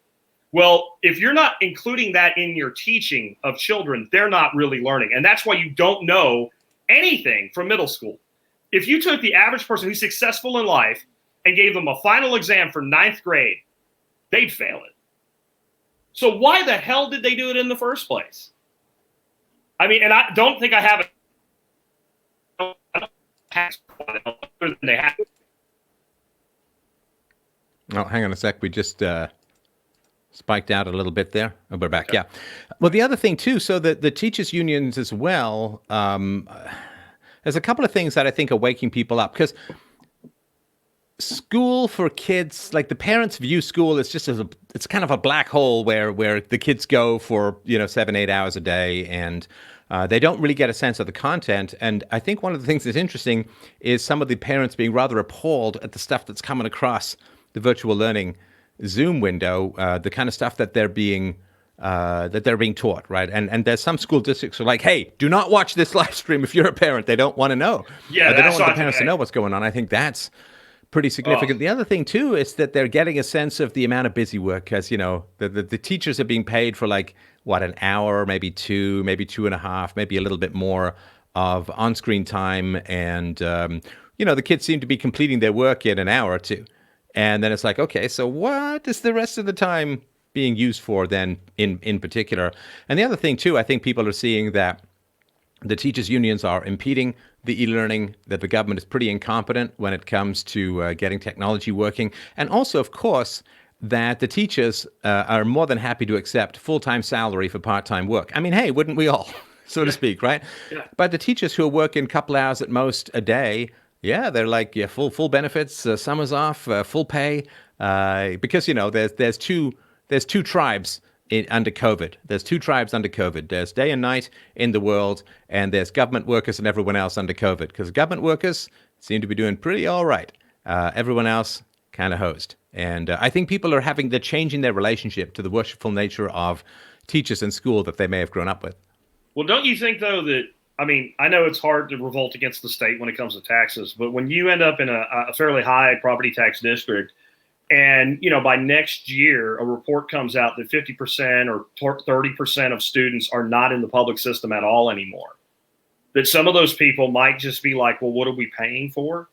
Well, if you're not including that in your teaching of children, they're not really learning. And that's why you don't know anything from middle school. If you took the average person who's successful in life and gave them a final exam for 9th grade, they'd fail it. So why the hell did they do it in the first place? I mean, and I don't think I have it. They have. Oh, hang on a sec. We just spiked out a little bit there. Oh, we're back. Okay. Yeah. Well, the other thing too, so the teachers unions as well, there's a couple of things that I think are waking people up, because school for kids, like the parents view school as just it's kind of a black hole where the kids go for 7-8 hours a day, and they don't really get a sense of the content. And I think one of the things that's interesting is some of the parents being rather appalled at the stuff that's coming across the virtual learning Zoom window, the kind of stuff that they're being taught, right? And there's some school districts who are like, hey, do not watch this live stream if you're a parent. They don't want to know. Yeah, they don't want the parents to know what's going on. I think that's pretty significant. The other thing too is that they're getting a sense of the amount of busy work, because the teachers are being paid for an hour, maybe 2, maybe 2.5, maybe a little bit more of on-screen time, and the kids seem to be completing their work in an hour or two, and then it's like, okay, so what is the rest of the time being used for then in particular? And the other thing too, I think people are seeing that the teachers unions are impeding the e-learning, that the government is pretty incompetent when it comes to getting technology working. And also, of course, that the teachers are more than happy to accept full-time salary for part-time work. I mean, hey, wouldn't we all, so to speak, right? Yeah. But the teachers who are working a couple hours at most a day, yeah, they're like, yeah, full benefits, summers off, full pay, because there's two tribes under COVID. There's two tribes under COVID. There's day and night in the world, and there's government workers and everyone else under COVID. Because government workers seem to be doing pretty all right. Everyone else kind of hosed. And I think people they're changing their relationship to the worshipful nature of teachers in school that they may have grown up with. Well, don't you think, though, that, I mean, I know it's hard to revolt against the state when it comes to taxes, but when you end up in a fairly high property tax district, and, by next year, a report comes out that 50% or 30% of students are not in the public system at all anymore, that some of those people might just be like, well, what are we paying for?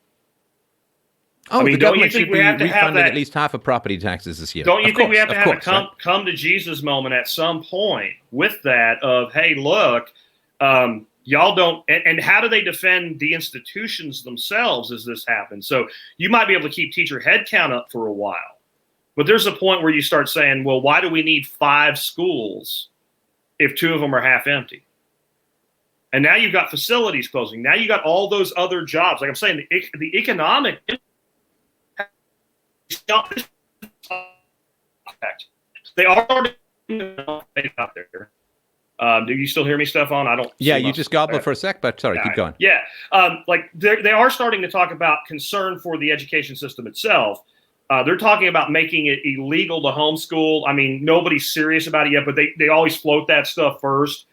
Oh, I mean, the government should be refunding at least half of property taxes this year. Don't you think we have to have a come to Jesus moment at some point with that of, hey, look, y'all don't, and how do they defend the institutions themselves as this happens? So you might be able to keep teacher headcount up for a while, but there's a point where you start saying, well, why do we need 5 schools if 2 of them are half empty? And now you've got facilities closing. Now you got all those other jobs. Like I'm saying, the economic they are out there. Do you still hear me, Stefan? I don't. Yeah, you just gobbled for a sec, but sorry, keep going. Yeah, they are starting to talk about concern for the education system itself. They're talking about making it illegal to homeschool. I mean, nobody's serious about it yet, but they always float that stuff first.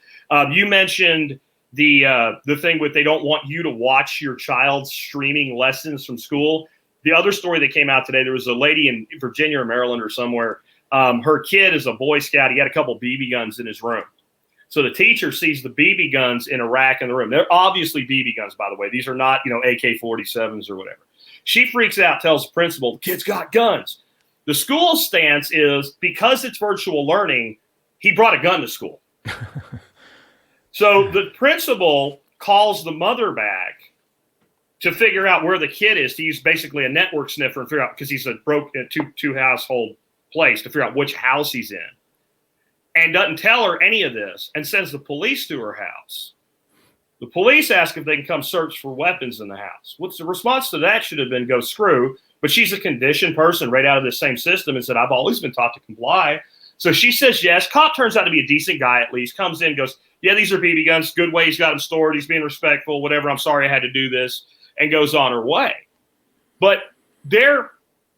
You mentioned the thing with they don't want you to watch your child streaming lessons from school. The other story that came out today, there was a lady in Virginia or Maryland or somewhere. Her kid is a Boy Scout. He had a couple BB guns in his room. So the teacher sees the BB guns in a rack in the room. They're obviously BB guns, by the way. These are not, AK-47s or whatever. She freaks out, tells the principal, the kid's got guns. The school's stance is, because it's virtual learning, he brought a gun to school. So the principal calls the mother back to figure out where the kid is, to use basically a network sniffer and figure out, because he's a two household place, to figure out which house he's in. And doesn't tell her any of this and sends the police to her house. The police ask if they can come search for weapons in the house. What's the response to that should have been go screw, but she's a conditioned person right out of the same system and said, I've always been taught to comply. So she says yes. Cop turns out to be a decent guy at least, comes in, goes, yeah, these are BB guns. Good way he's got them stored. He's being respectful, whatever. I'm sorry I had to do this, and goes on her way. But their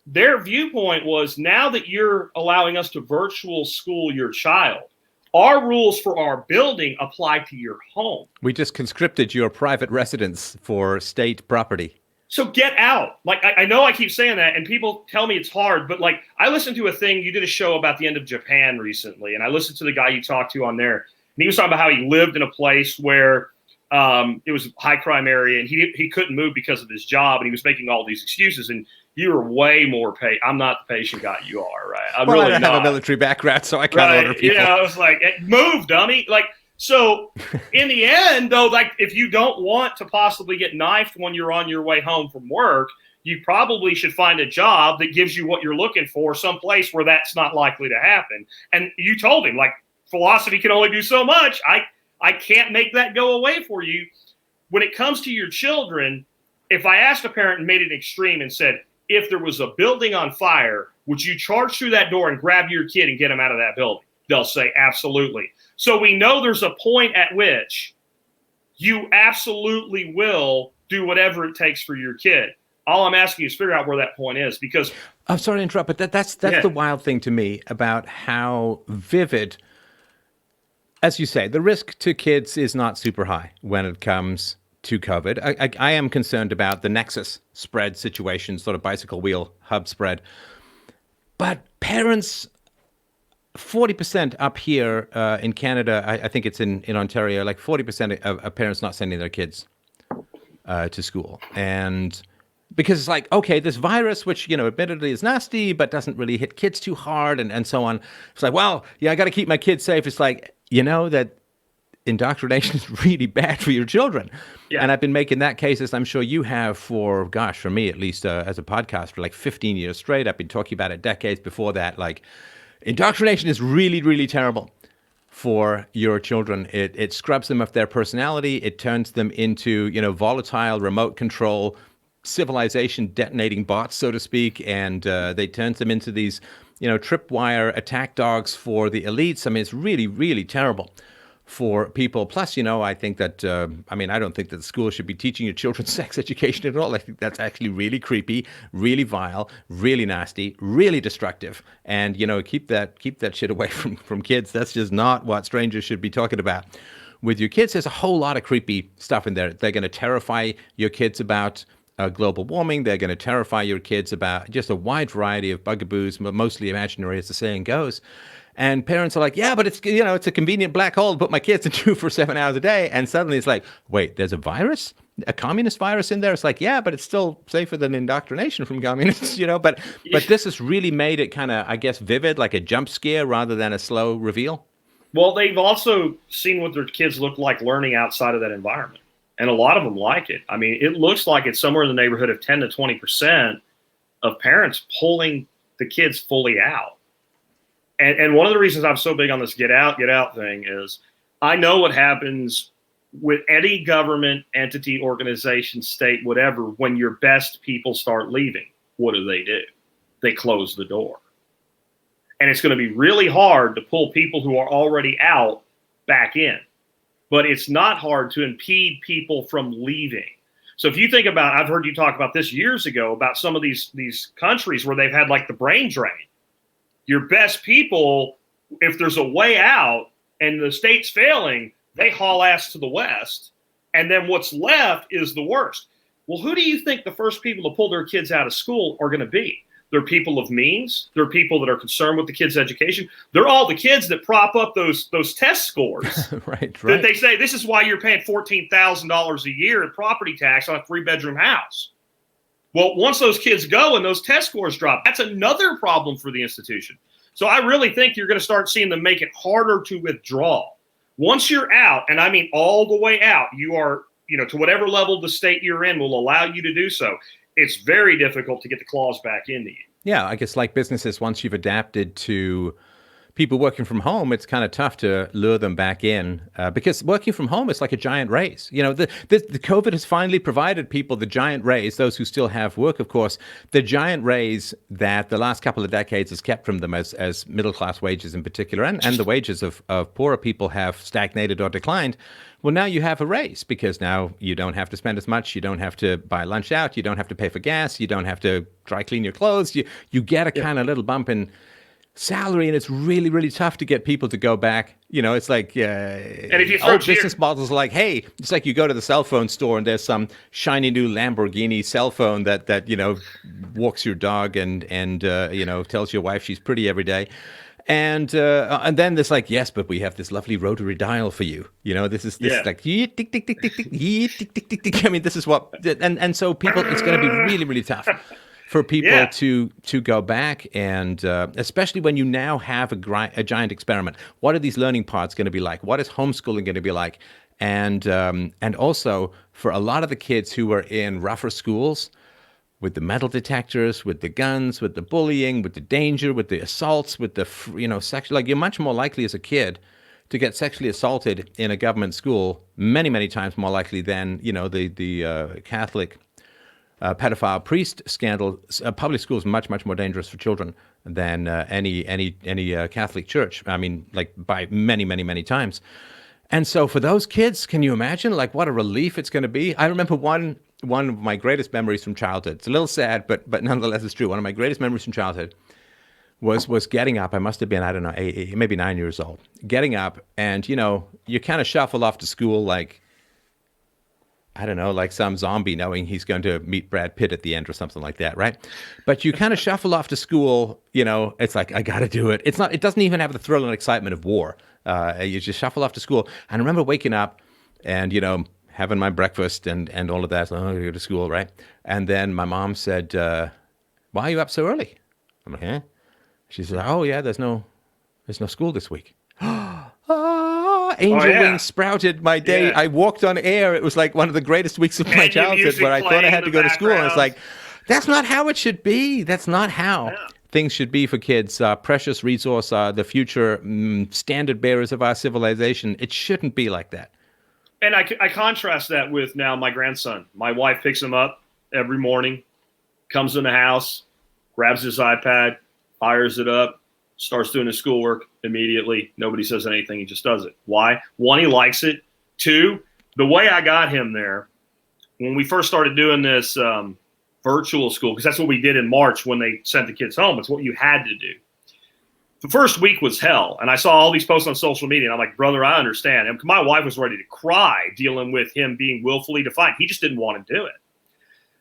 viewpoint was, now that you're allowing us to virtual school your child, our rules for our building apply to your home. We just conscripted your private residence for state property. So get out. Like, I know I keep saying that, and people tell me it's hard, but like, I listened to a thing, you did a show about the end of Japan recently, and I listened to the guy you talked to on there, and he was talking about how he lived in a place where it was a high crime area, and he couldn't move because of his job, and he was making all these excuses. And you are way more I'm not the patient guy you are, right? I don't have a military background, so I can't order people. I was like, move, dummy. Like, so in the end, though, like, if you don't want to possibly get knifed when you're on your way home from work, you probably should find a job that gives you what you're looking for, someplace where that's not likely to happen. And you told him, like, philosophy can only do so much. I can't make that go away for you. When it comes to your children, if I asked a parent and made it extreme and said, if there was a building on fire, would you charge through that door and grab your kid and get him out of that building? They'll say, absolutely. So we know there's a point at which you absolutely will do whatever it takes for your kid. All I'm asking you is figure out where that point is, because I'm sorry to interrupt, but that's the wild thing to me about how vivid, as you say, the risk to kids is not super high when it comes to COVID. I am concerned about the nexus spread situation, sort of bicycle wheel hub spread. But parents, 40% up here in Canada, I think it's in Ontario, like 40% of parents not sending their kids to school. And because it's like, okay, this virus, which, admittedly is nasty, but doesn't really hit kids too hard and so on. It's like, well, yeah, I got to keep my kids safe. It's like, that indoctrination is really bad for your children. Yeah. And I've been making that case, as I'm sure you have for, gosh, for me at least, as a podcast for like 15 years straight. I've been talking about it decades before that. Like, indoctrination is really, really terrible for your children. It scrubs them of their personality. It turns them into, volatile, remote control, civilization detonating bots, so to speak. And they turns them into these, tripwire attack dogs for the elites. I mean, it's really, really terrible for people. Plus, I think that, I don't think that the school should be teaching your children sex education at all. I think that's actually really creepy, really vile, really nasty, really destructive. And, keep that shit away from kids. That's just not what strangers should be talking about with your kids. There's a whole lot of creepy stuff in there. They're going to terrify your kids about global warming. They're going to terrify your kids about just a wide variety of bugaboos, mostly imaginary, as the saying goes. And parents are like, yeah, but it's, it's a convenient black hole to put my kids into for 7 hours a day. And suddenly it's like, wait, there's a virus, a communist virus in there. It's like, yeah, but it's still safer than indoctrination from communists, but this has really made it kind of, I guess, vivid, like a jump scare rather than a slow reveal. Well, they've also seen what their kids look like learning outside of that environment. And a lot of them like it. I mean, it looks like it's somewhere in the neighborhood of 10 to 20% of parents pulling the kids fully out. And one of the reasons I'm so big on this get out thing is I know what happens with any government, entity, organization, state, whatever, when your best people start leaving. What do? They close the door. And it's going to be really hard to pull people who are already out back in. But it's not hard to impede people from leaving. So if you think about, I've heard you talk about this years ago, about some of these countries where they've had like the brain drain. Your best people, if there's a way out and the state's failing, they haul ass to the West. And then what's left is the worst. Well, who do you think the first people to pull their kids out of school are going to be? They're people of means. They're people that are concerned with the kids' education. They're all the kids that prop up those test scores. Right. That they say, this is why you're paying $14,000 a year in property tax on a 3-bedroom house. Well, once those kids go and those test scores drop, that's another problem for the institution. So I really think you're going to start seeing them make it harder to withdraw. Once you're out, and I mean all the way out, you are, to whatever level the state you're in will allow you to do so. It's very difficult to get the claws back into you. Yeah, I guess like businesses, once you've adapted to people working from home, it's kind of tough to lure them back in because working from home is like a giant raise. The COVID has finally provided people the giant raise, those who still have work, of course, the giant raise that the last couple of decades has kept from them as middle-class wages in particular, and the wages of poorer people have stagnated or declined. Well, now you have a raise because now you don't have to spend as much. You don't have to buy lunch out. You don't have to pay for gas. You don't have to dry clean your clothes. You get a kind of little bump in salary, and it's really, really tough to get people to go back. It's like and if you old business models are like, hey, it's like you go to the cell phone store and there's some shiny new Lamborghini cell phone that walks your dog and tells your wife she's pretty every day. And then there's like, yes, but we have this lovely rotary dial for you. This is like tick tick tick tick tick tick tick tick. I mean, this is what and so people, it's going to be really, really tough for people to go back, and especially when you now have a giant experiment. What are these learning pods going to be like? What is homeschooling going to be like? And also for a lot of the kids who are in rougher schools, with the metal detectors, with the guns, with the bullying, with the danger, with the assaults, with the sexual, like you're much more likely as a kid to get sexually assaulted in a government school, many, many times more likely than the Catholic pedophile priest scandal. Public school is much, much more dangerous for children than any Catholic church. I mean, like by many, many, many times. And so for those kids, can you imagine like what a relief it's going to be? I remember one of my greatest memories from childhood. It's a little sad, but nonetheless it's true. One of my greatest memories from childhood was getting up. I must have been, I don't know, maybe 9 years old. Getting up and, you kind of shuffle off to school like, I don't know, like some zombie knowing he's going to meet Brad Pitt at the end or something like that, right? But you kind of shuffle off to school, it's like, I got to do it. It doesn't even have the thrill and excitement of war. You just shuffle off to school. And I remember waking up and, having my breakfast and all of that. So, I go to school, right? And then my mom said, why are you up so early? I'm like, huh? She said, oh, yeah, there's no school this week. angel wings sprouted my day. Yeah. I walked on air. It was like one of the greatest weeks of my childhood where I thought I had to go to school. And it's like, that's not how it should be. That's not how things should be for kids. Precious resource, the future standard bearers of our civilization. It shouldn't be like that. And I contrast that with now my grandson. My wife picks him up every morning, comes in the house, grabs his iPad, fires it up, starts doing his schoolwork immediately. Nobody says anything. He just does it. Why? One, he likes it. Two, the way I got him there, when we first started doing this virtual school, because that's what we did in March when they sent the kids home. It's what you had to do. The first week was hell, and I saw all these posts on social media, and I'm like, brother, I understand. And my wife was ready to cry dealing with him being willfully defiant. He just didn't want to do it.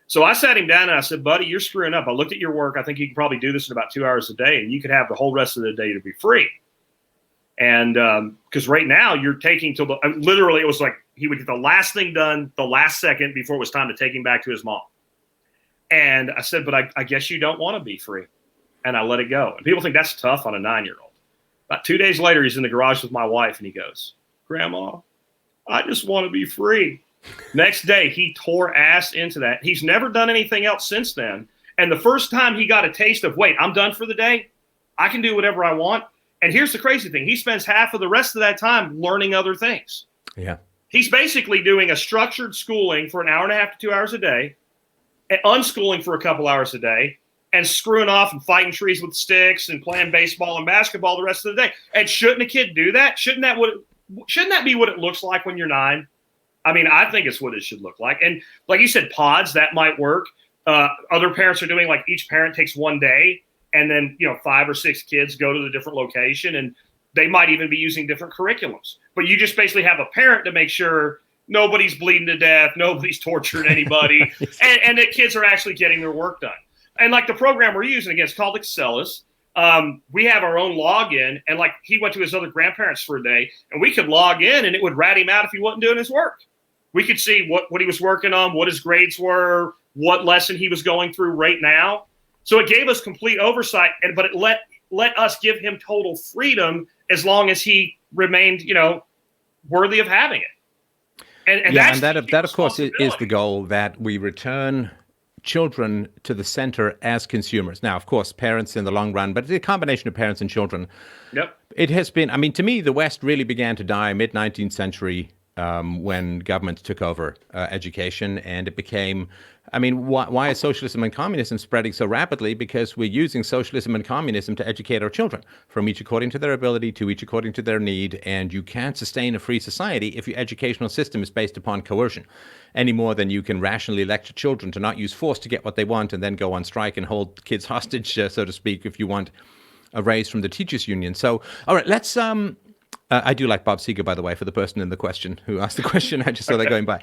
So I sat him down, and I said, buddy, you're screwing up. I looked at your work. I think you can probably do this in about 2 hours a day, and you could have the whole rest of the day to be free. And because right now you're taking till literally it was like he would get the last thing done the last second before it was time to take him back to his mom. And I said, but I guess you don't want to be free. And I let it go. And people think that's tough on a 9-year-old. About 2 days later, he's in the garage with my wife, and he goes, Grandma, I just want to be free. Next day, he tore ass into that. He's never done anything else since then. And the first time he got a taste of, wait, I'm done for the day. I can do whatever I want. And here's the crazy thing. He spends half of the rest of that time learning other things. Yeah. He's basically doing a structured schooling for an hour and a half to 2 hours a day, and unschooling for a couple hours a day, and screwing off and fighting trees with sticks and playing baseball and basketball the rest of the day. And shouldn't a kid do that? Shouldn't that be what it looks like when you're 9? I mean, I think it's what it should look like. And like you said, pods, that might work. Other parents are doing like each parent takes one day, and then 5 or 6 kids go to the different location, and they might even be using different curriculums. But you just basically have a parent to make sure nobody's bleeding to death, nobody's torturing anybody, and that kids are actually getting their work done. And like the program we're using, again, it's called Excellus. We have our own login, and like he went to his other grandparents for a day, and we could log in, and it would rat him out if he wasn't doing his work. We could see what he was working on, what his grades were, what lesson he was going through right now. So it gave us complete oversight, but it let us give him total freedom as long as he remained, worthy of having it. And that of course is the goal, that we return children to the center as consumers. Now, of course, parents in the long run, but it's a combination of parents and children. Yep. It has been, to me, the West really began to die mid-19th century when governments took over education, and it became, why is socialism and communism spreading so rapidly? Because we're using socialism and communism to educate our children, from each according to their ability to each according to their need. And you can't sustain a free society if your educational system is based upon coercion, any more than you can rationally lecture children to not use force to get what they want and then go on strike and hold kids hostage, so to speak, if you want a raise from the teachers union. So, all right, let's I do like Bob Seger, by the way, for the person in the question who asked the question. I just saw that going by.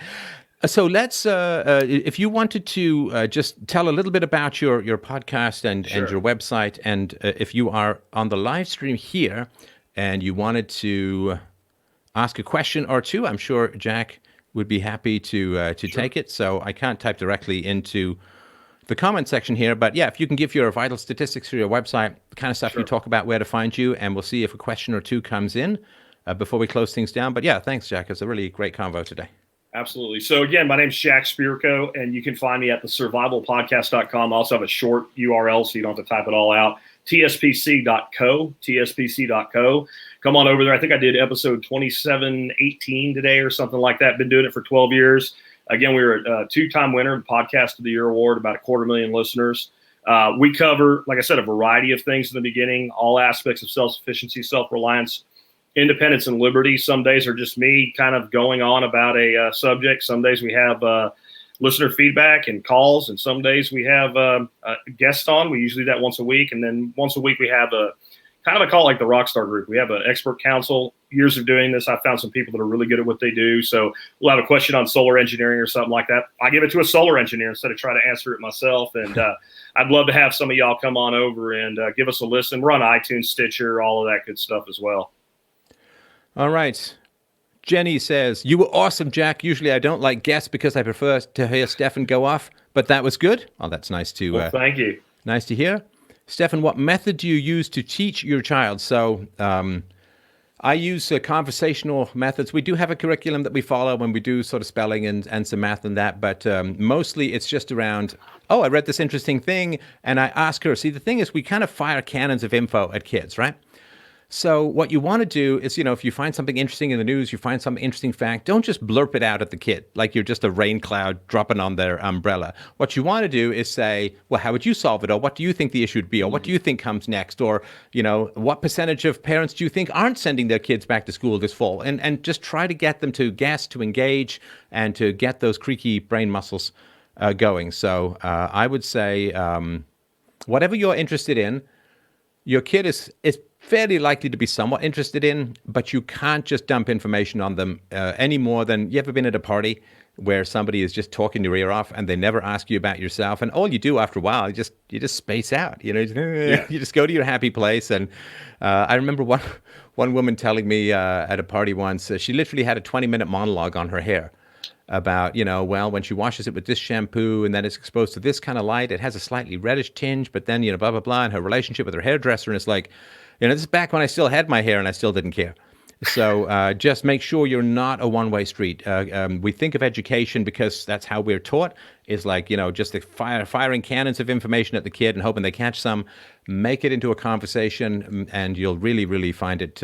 So let's, if you wanted to just tell a little bit about your podcast and your website, and if you are on the live stream here and you wanted to ask a question or two, I'm sure Jack would be happy to take it. So I can't type directly into the comment section here, but yeah, if you can give your vital statistics for your website, the kind of stuff you talk about, where to find you, and we'll see if a question or two comes in before we close things down. But yeah, thanks, Jack. It's a really great convo today. Absolutely. So again, my name's Jack Spirko, and you can find me at thesurvivalpodcast.com. I also have a short URL, so you don't have to type it all out. tspc.co. Come on over there. I think I did episode 2718 today or something like that. Been doing it for 12 years. Again, we were a 2-time winner of the Podcast of the Year award, about 250,000 listeners. We cover, like I said, a variety of things in the beginning, all aspects of self-sufficiency, self-reliance, independence, and liberty. Some days are just me kind of going on about a subject. Some days we have listener feedback and calls, and some days we have a guest on. We usually do that once a week, and then once a week we have a kind of a call like the Rockstar Group. We have an expert council. Years of doing this, I've found some people that are really good at what they do. So we'll have a question on solar engineering or something like that. I give it to a solar engineer instead of trying to answer it myself. And I'd love to have some of y'all come on over and give us a listen. We're on iTunes, Stitcher, all of that good stuff as well. All right. Jenny says, you were awesome, Jack. Usually I don't like guests because I prefer to hear Stefan go off, but that was good. Oh, that's nice to well, thank you. Nice to hear. Stefan, what method do you use to teach your child? So I use conversational methods. We do have a curriculum that we follow when we do sort of spelling and some math and that, but mostly it's just around, oh, I read this interesting thing, and I ask her. See, the thing is, we kind of fire cannons of info at kids, right? So what you want to do is, if you find something interesting in the news, you find some interesting fact, don't just blurp it out at the kid like you're just a rain cloud dropping on their umbrella. What you want to do is say, well, how would you solve it? Or what do you think the issue would be? Or what do you think comes next? Or, what percentage of parents do you think aren't sending their kids back to school this fall? And just try to get them to guess, to engage, and to get those creaky brain muscles going. So I would say whatever you're interested in, your kid is fairly likely to be somewhat interested in, but you can't just dump information on them any more than you ever been at a party where somebody is just talking your ear off and they never ask you about yourself, and all you do after a while, you just space out. You just go to your happy place. And I remember one woman telling me at a party once, she literally had a 20-minute monologue on her hair about, well, when she washes it with this shampoo and then it's exposed to this kind of light, it has a slightly reddish tinge, but then, blah, blah, blah, and her relationship with her hairdresser. And it's like, this is back when I still had my hair and I still didn't care. So just make sure you're not a one-way street. We think of education, because that's how we're taught, is like, just firing cannons of information at the kid and hoping they catch some. Make it into a conversation, and you'll really, really find it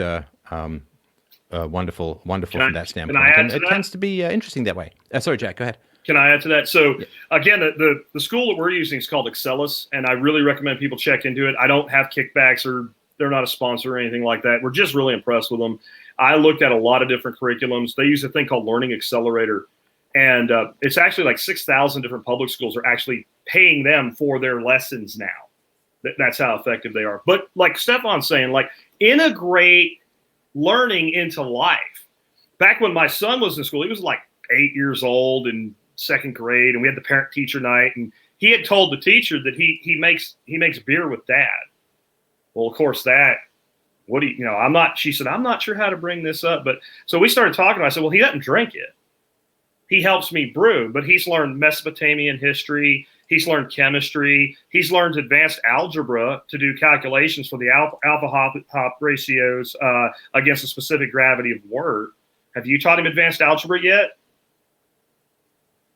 wonderful from that standpoint. And it tends to be interesting that way. Sorry, Jack, go ahead. Can I add to that? So again, the school that we're using is called Excellus, and I really recommend people check into it. I don't have kickbacks, or they're not a sponsor or anything like that. We're just really impressed with them. I looked at a lot of different curriculums. They use a thing called Learning Accelerator, and it's actually like 6,000 different public schools are actually paying them for their lessons now. That's how effective they are. But like Stefan's saying, like, integrate learning into life. Back when my son was in school, he was like 8 years old in second grade, and we had the parent-teacher night, and he had told the teacher that he makes beer with dad. Well, of course, she said, I'm not sure how to bring this up. But so we started talking. I said, well, he doesn't drink it. He helps me brew, but he's learned Mesopotamian history. He's learned chemistry. He's learned advanced algebra to do calculations for the alpha hop ratios against a specific gravity of wort. Have you taught him advanced algebra yet?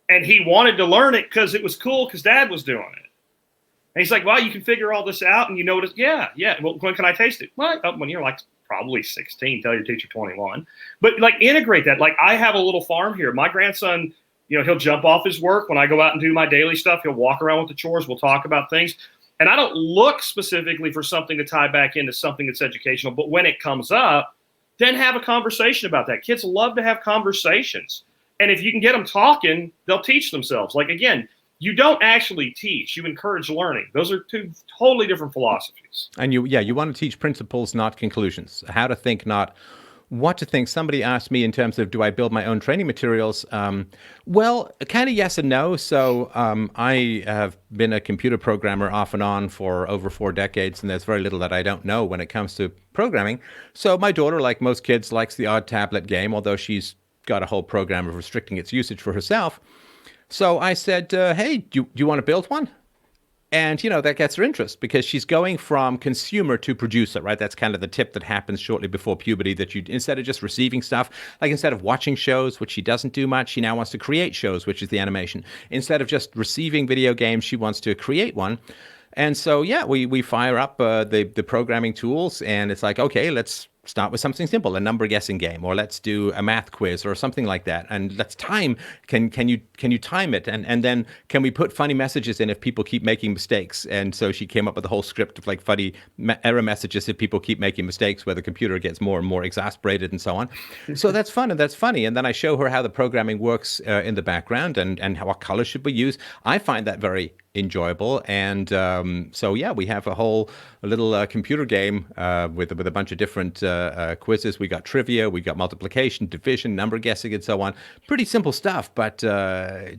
And he wanted to learn it because it was cool because dad was doing it. And he's like, well, you can figure all this out, and you know what? Yeah. Well, when can I taste it? Well, when you're like probably 16, tell your teacher 21. But like, integrate that. Like, I have a little farm here. My grandson, he'll jump off his work when I go out and do my daily stuff. He'll walk around with the chores. We'll talk about things. And I don't look specifically for something to tie back into something that's educational. But when it comes up, then have a conversation about that. Kids love to have conversations. And if you can get them talking, they'll teach themselves. Like, again, you don't actually teach, you encourage learning. Those are two totally different philosophies. And you want to teach principles, not conclusions. How to think, not what to think. Somebody asked me in terms of, do I build my own training materials? Well, kind of yes and no. So I have been a computer programmer off and on for over 4 decades, and there's very little that I don't know when it comes to programming. So my daughter, like most kids, likes the odd tablet game, although she's got a whole program of restricting its usage for herself. So I said, hey, do you want to build one? And, that gets her interest, because she's going from consumer to producer, right? That's kind of the tip that happens shortly before puberty, that you, instead of just receiving stuff, like instead of watching shows, which she doesn't do much, she now wants to create shows, which is the animation. Instead of just receiving video games, she wants to create one. And so, we fire up the programming tools, and it's like, okay, let's start with something simple, a number guessing game, or let's do a math quiz or something like that. And let's time. Can you time it? And then can we put funny messages in if people keep making mistakes? And so she came up with a whole script of like funny error messages if people keep making mistakes, where the computer gets more and more exasperated and so on. So that's fun and that's funny. And then I show her how the programming works in the background, and what colors should we use. I find that very enjoyable. And we have a little computer game with a bunch of different quizzes. We got trivia, we got multiplication, division, number guessing, and so on. Pretty simple stuff, but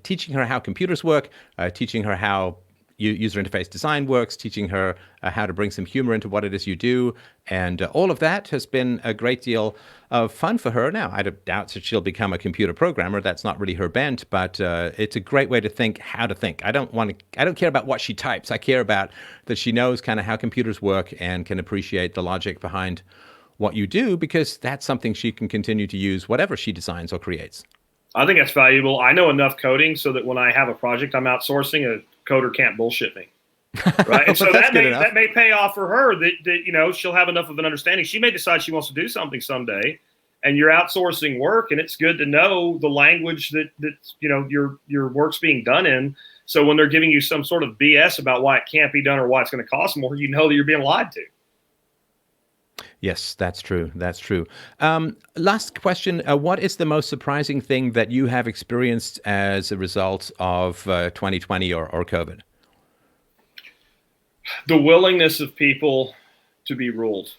teaching her how computers work, teaching her how user interface design works, teaching her how to bring some humor into what it is you do. And all of that has been a great deal of fun for her. Now, I doubt that she'll become a computer programmer. That's not really her bent, but it's a great way to think how to think. I don't care about what she types. I care about that she knows kind of how computers work and can appreciate the logic behind what you do, because that's something she can continue to use whatever she designs or creates. I think that's valuable. I know enough coding so that when I have a project I'm outsourcing, a coder can't bullshit me. Right. And so that may pay off for her, that she'll have enough of an understanding. She may decide she wants to do something someday, and you're outsourcing work, and it's good to know the language that your work's being done in. So when they're giving you some sort of BS about why it can't be done or why it's going to cost more, you know that you're being lied to. Yes, that's true. That's true. Last question. What is the most surprising thing that you have experienced as a result of 2020 or COVID? The willingness of people to be ruled,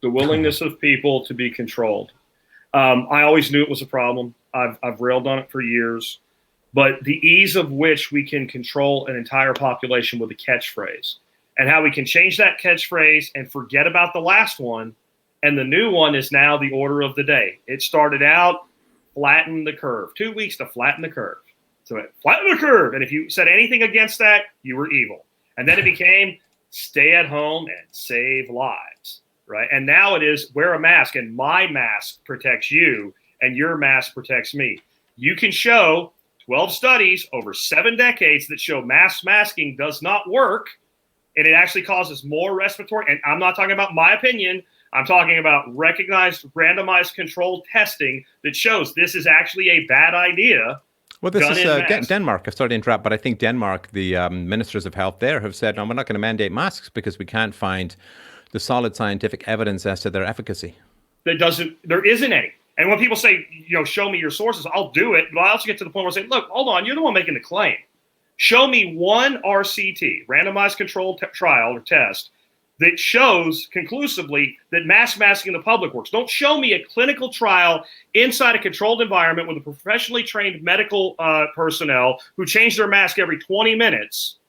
the willingness of people to be controlled. I always knew it was a problem. I've railed on it for years, but the ease of which we can control an entire population with a catchphrase, and how we can change that catchphrase and forget about the last one. And the new one is now the order of the day. It started out, flatten the curve, 2 weeks to flatten the curve. So flatten the curve. And if you said anything against that, you were evil. And then it became stay at home and save lives, right? And now it is wear a mask, and my mask protects you and your mask protects me. You can show 12 studies over 7 decades that show mask masking does not work, and it actually causes more respiratory. And I'm not talking about my opinion. I'm talking about recognized, randomized, controlled testing that shows this is actually a bad idea. Well, this is Denmark. I'm sorry to interrupt, but I think Denmark, the ministers of health there have said, no, we're not going to mandate masks because we can't find the solid scientific evidence as to their efficacy. There isn't any. And when people say, show me your sources, I'll do it. But I also get to the point where I say, look, hold on, you're the one making the claim. Show me one RCT, randomized controlled trial or test, that shows conclusively that mask masking in the public works. Don't show me a clinical trial inside a controlled environment with a professionally trained medical personnel who change their mask every 20 minutes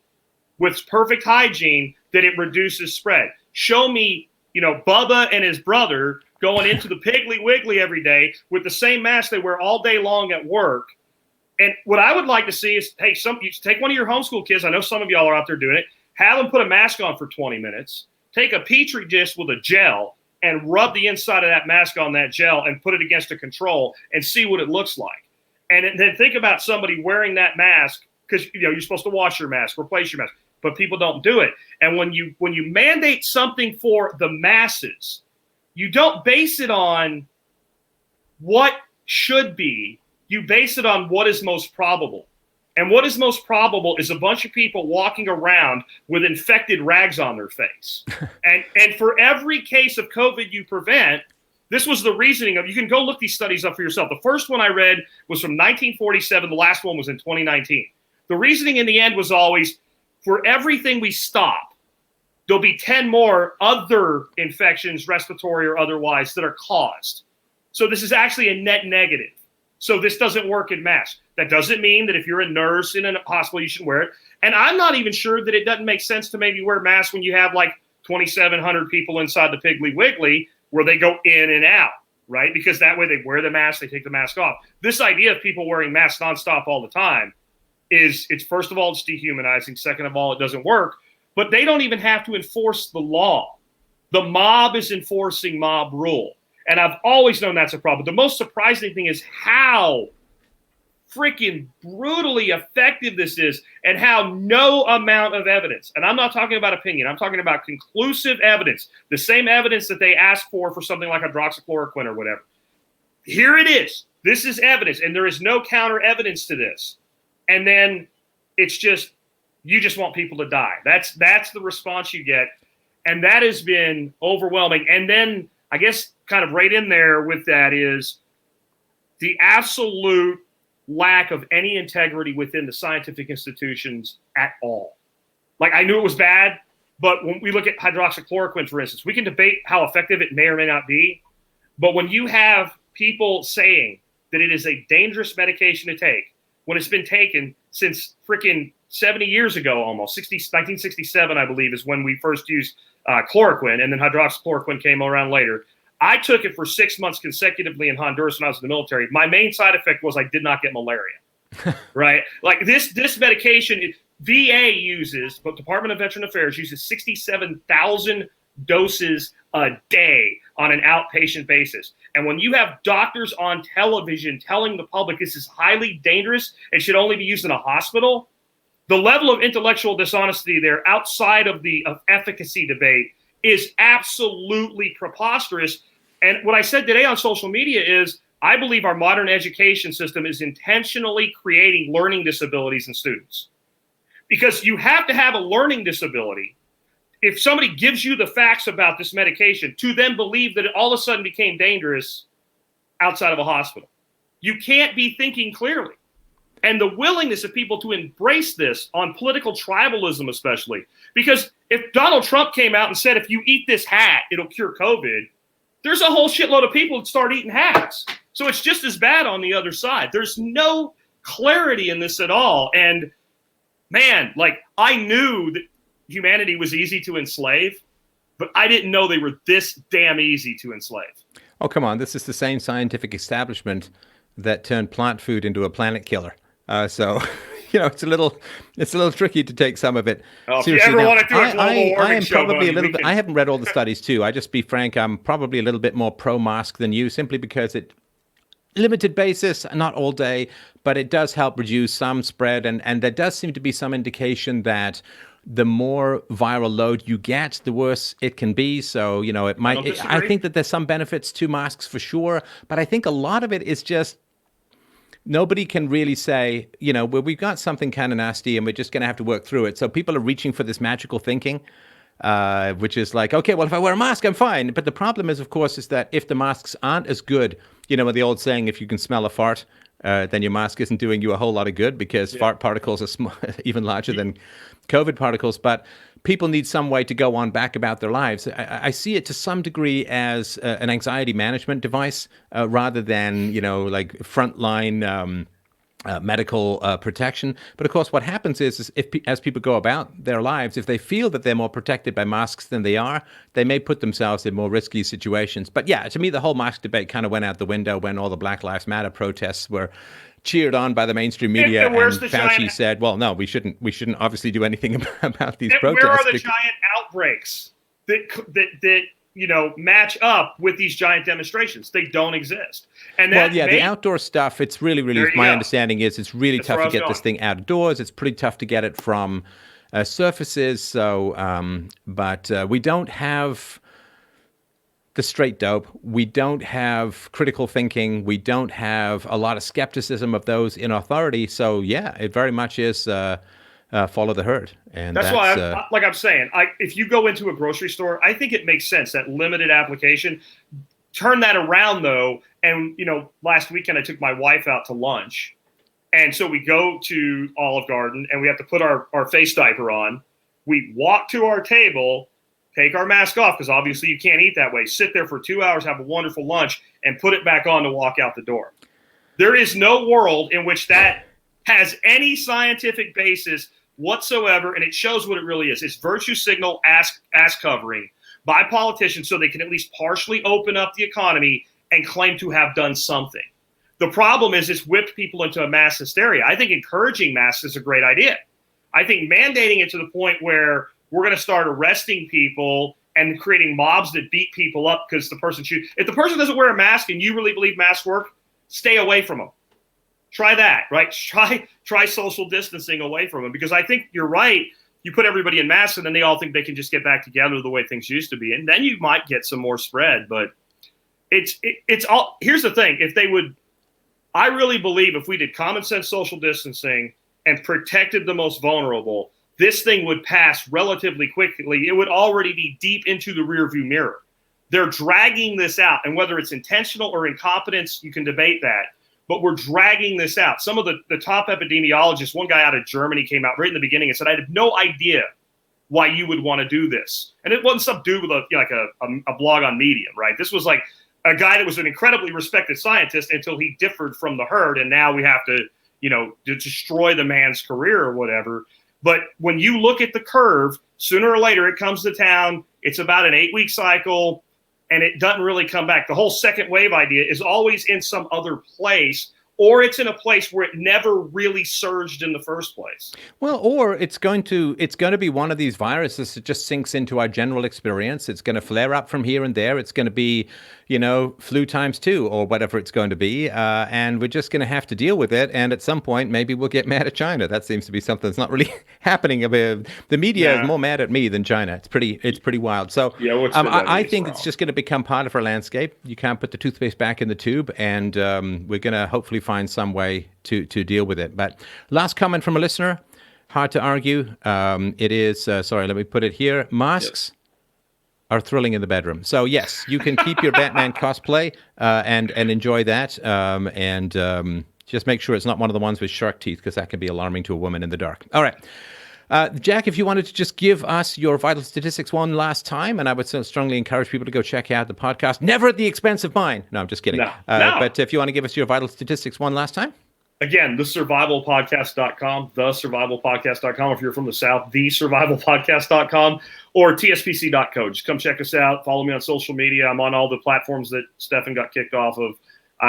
with perfect hygiene that it reduces spread. Show me, Bubba and his brother going into the Piggly Wiggly every day with the same mask they wear all day long at work. And what I would like to see is, hey, you take one of your homeschool kids. I know some of y'all are out there doing it. Have them put a mask on for 20 minutes. Take a Petri dish with a gel and rub the inside of that mask on that gel and put it against a control and see what it looks like. And then think about somebody wearing that mask, because you're supposed to wash your mask, replace your mask, but people don't do it. And when you mandate something for the masses, you don't base it on what should be. You base it on what is most probable. And what is most probable is a bunch of people walking around with infected rags on their face. and for every case of COVID you prevent, this was the reasoning of, you can go look these studies up for yourself. The first one I read was from 1947. The last one was in 2019. The reasoning in the end was always, for everything we stop, there'll be 10 more other infections, respiratory or otherwise, that are caused. So this is actually a net negative. So this doesn't work in mass. That doesn't mean that if you're a nurse in a hospital, you should wear it. And I'm not even sure that it doesn't make sense to maybe wear masks when you have like 2,700 people inside the Piggly Wiggly where they go in and out, right? Because that way they wear the mask, they take the mask off. This idea of people wearing masks nonstop all the time it's first of all, it's dehumanizing. Second of all, it doesn't work. But they don't even have to enforce the law. The mob is enforcing mob rule. And I've always known that's a problem. The most surprising thing is how freaking brutally effective this is, and how no amount of evidence, and I'm not talking about opinion, I'm talking about conclusive evidence, the same evidence that they ask for something like hydroxychloroquine or whatever. Here it is. This is evidence, and there is no counter evidence to this. And then it's just, you just want people to die. That's the response you get. And that has been overwhelming. And then I guess kind of right in there with that is the absolute lack of any integrity within the scientific institutions at all. Like, I knew it was bad, but when we look at hydroxychloroquine, for instance, we can debate how effective it may or may not be. But when you have people saying that it is a dangerous medication to take, when it's been taken since freaking 70 years ago, almost 1967, I believe, is when we first used chloroquine, and then hydroxychloroquine came around later. I took it for 6 months consecutively in Honduras when I was in the military. My main side effect was I did not get malaria, right? Like this medication, VA uses, but Department of Veteran Affairs uses 67,000 doses a day on an outpatient basis. And when you have doctors on television telling the public this is highly dangerous, it should only be used in a hospital, the level of intellectual dishonesty there outside of the efficacy debate is absolutely preposterous. And what I said today on social media is, I believe our modern education system is intentionally creating learning disabilities in students. Because you have to have a learning disability if somebody gives you the facts about this medication to then believe that it all of a sudden became dangerous outside of a hospital. You can't be thinking clearly. And the willingness of people to embrace this on political tribalism especially, because if Donald Trump came out and said, if you eat this hat, it'll cure COVID, there's a whole shitload of people that start eating hats. So it's just as bad on the other side. There's no clarity in this at all. And man, like, I knew that humanity was easy to enslave, but I didn't know they were this damn easy to enslave. Oh, come on. This is the same scientific establishment that turned plant food into a planet killer. So, it's a little tricky to take some of it seriously. If you ever want to do a global I warming am show, probably buddy, I haven't read all the studies too. I just be frank, I'm probably a little bit more pro-mask than you, simply because it limited basis, not all day, but it does help reduce some spread. And there does seem to be some indication that the more viral load you get, the worse it can be. So, it might, I think that there's some benefits to masks for sure, but I think a lot of it is just, nobody can really say, well, we've got something kind of nasty and we're just going to have to work through it. So people are reaching for this magical thinking, which is like, okay, well, if I wear a mask, I'm fine. But the problem is, of course, is that if the masks aren't as good, the old saying, if you can smell a fart, then your mask isn't doing you a whole lot of good, because fart particles are even larger than COVID particles. But people need some way to go on back about their lives. I see it to some degree as an anxiety management device rather than, like frontline medical protection. But of course, what happens is as people go about their lives, if they feel that they're more protected by masks than they are, they may put themselves in more risky situations. But yeah, to me, the whole mask debate kind of went out the window when all the Black Lives Matter protests were cheered on by the mainstream media, and Fauci said, well, no, we shouldn't obviously do anything about these protests. Where are the giant outbreaks that match up with these giant demonstrations? They don't exist. And the outdoor stuff, it's really, my understanding is it's really tough to get this thing outdoors. It's pretty tough to get it from surfaces. So, but we don't have the straight dope. We don't have critical thinking. We don't have a lot of skepticism of those in authority. So yeah, it very much is follow the herd. And that's why, I'm saying, if you go into a grocery store, I think it makes sense, that limited application. Turn that around though. And last weekend I took my wife out to lunch. And so we go to Olive Garden and we have to put our face diaper on. We walk to our table, take our mask off, because obviously you can't eat that way. Sit there for 2 hours, have a wonderful lunch, and put it back on to walk out the door. There is no world in which that has any scientific basis whatsoever, and it shows what it really is. It's virtue signal ass covering by politicians so they can at least partially open up the economy and claim to have done something. The problem is it's whipped people into a mass hysteria. I think encouraging masks is a great idea. I think mandating it to the point where we're going to start arresting people and creating mobs that beat people up because the person chooses. If the person doesn't wear a mask and you really believe masks work, stay away from them. Try that, right? Try social distancing away from them, because I think you're right. You put everybody in masks and then they all think they can just get back together the way things used to be. And then you might get some more spread, but it's all, here's the thing. I really believe if we did common sense social distancing and protected the most vulnerable, this thing would pass relatively quickly. It would already be deep into the rearview mirror. They're dragging this out, and whether it's intentional or incompetence, you can debate that, but we're dragging this out. Some of the top epidemiologists, one guy out of Germany came out right in the beginning and said, I had no idea why you would want to do this. And it wasn't some dude with a blog on Medium, right? This was like a guy that was an incredibly respected scientist until he differed from the herd, and now we have to destroy the man's career or whatever. But when you look at the curve, sooner or later it comes to town. It's about an 8-week cycle, and it doesn't really come back. The whole second wave idea is always in some other place or it's in a place where it never really surged in the first place. Well, or it's going to be one of these viruses that just sinks into our general experience. It's going to flare up from here and there. It's going to be, flu times 2 or whatever it's going to be, and we're just going to have to deal with it. And at some point, maybe we'll get mad at China. That seems to be something that's not really happening. The media is more mad at me than China. It's pretty wild. So I think it's just going to become part of our landscape. You can't put the toothpaste back in the tube, and we're going to hopefully find some way to deal with it. But last comment from a listener, hard to argue. It is, sorry, let me put it here. Masks are thrilling in the bedroom. So yes, you can keep your Batman cosplay and enjoy that. Just make sure it's not one of the ones with shark teeth, because that can be alarming to a woman in the dark. All right. Jack, if you wanted to just give us your vital statistics one last time, and I would strongly encourage people to go check out the podcast, never at the expense of mine. No, I'm just kidding. No. But if you want to give us your vital statistics one last time. Again, thesurvivalpodcast.com, thesurvivalpodcast.com. If you're from the South, thesurvivalpodcast.com, or tspc.co. Just come check us out. Follow me on social media. I'm on all the platforms that Stefan got kicked off of.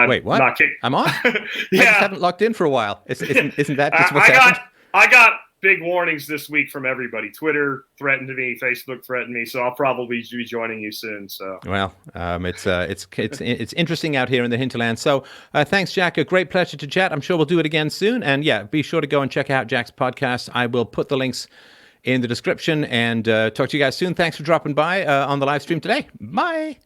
Wait, what? I'm on? Yeah. I just haven't logged in for a while. Isn't that just what's happened? I got big warnings this week from everybody. Twitter threatened me, Facebook threatened me, so I'll probably be joining you soon. So well, it's interesting out here in the hinterland. So thanks, Jack. A great pleasure to chat. I'm sure we'll do it again soon. And yeah, be sure to go and check out Jack's podcast. I will put the links in the description, and talk to you guys soon. Thanks for dropping by on the live stream today. Bye.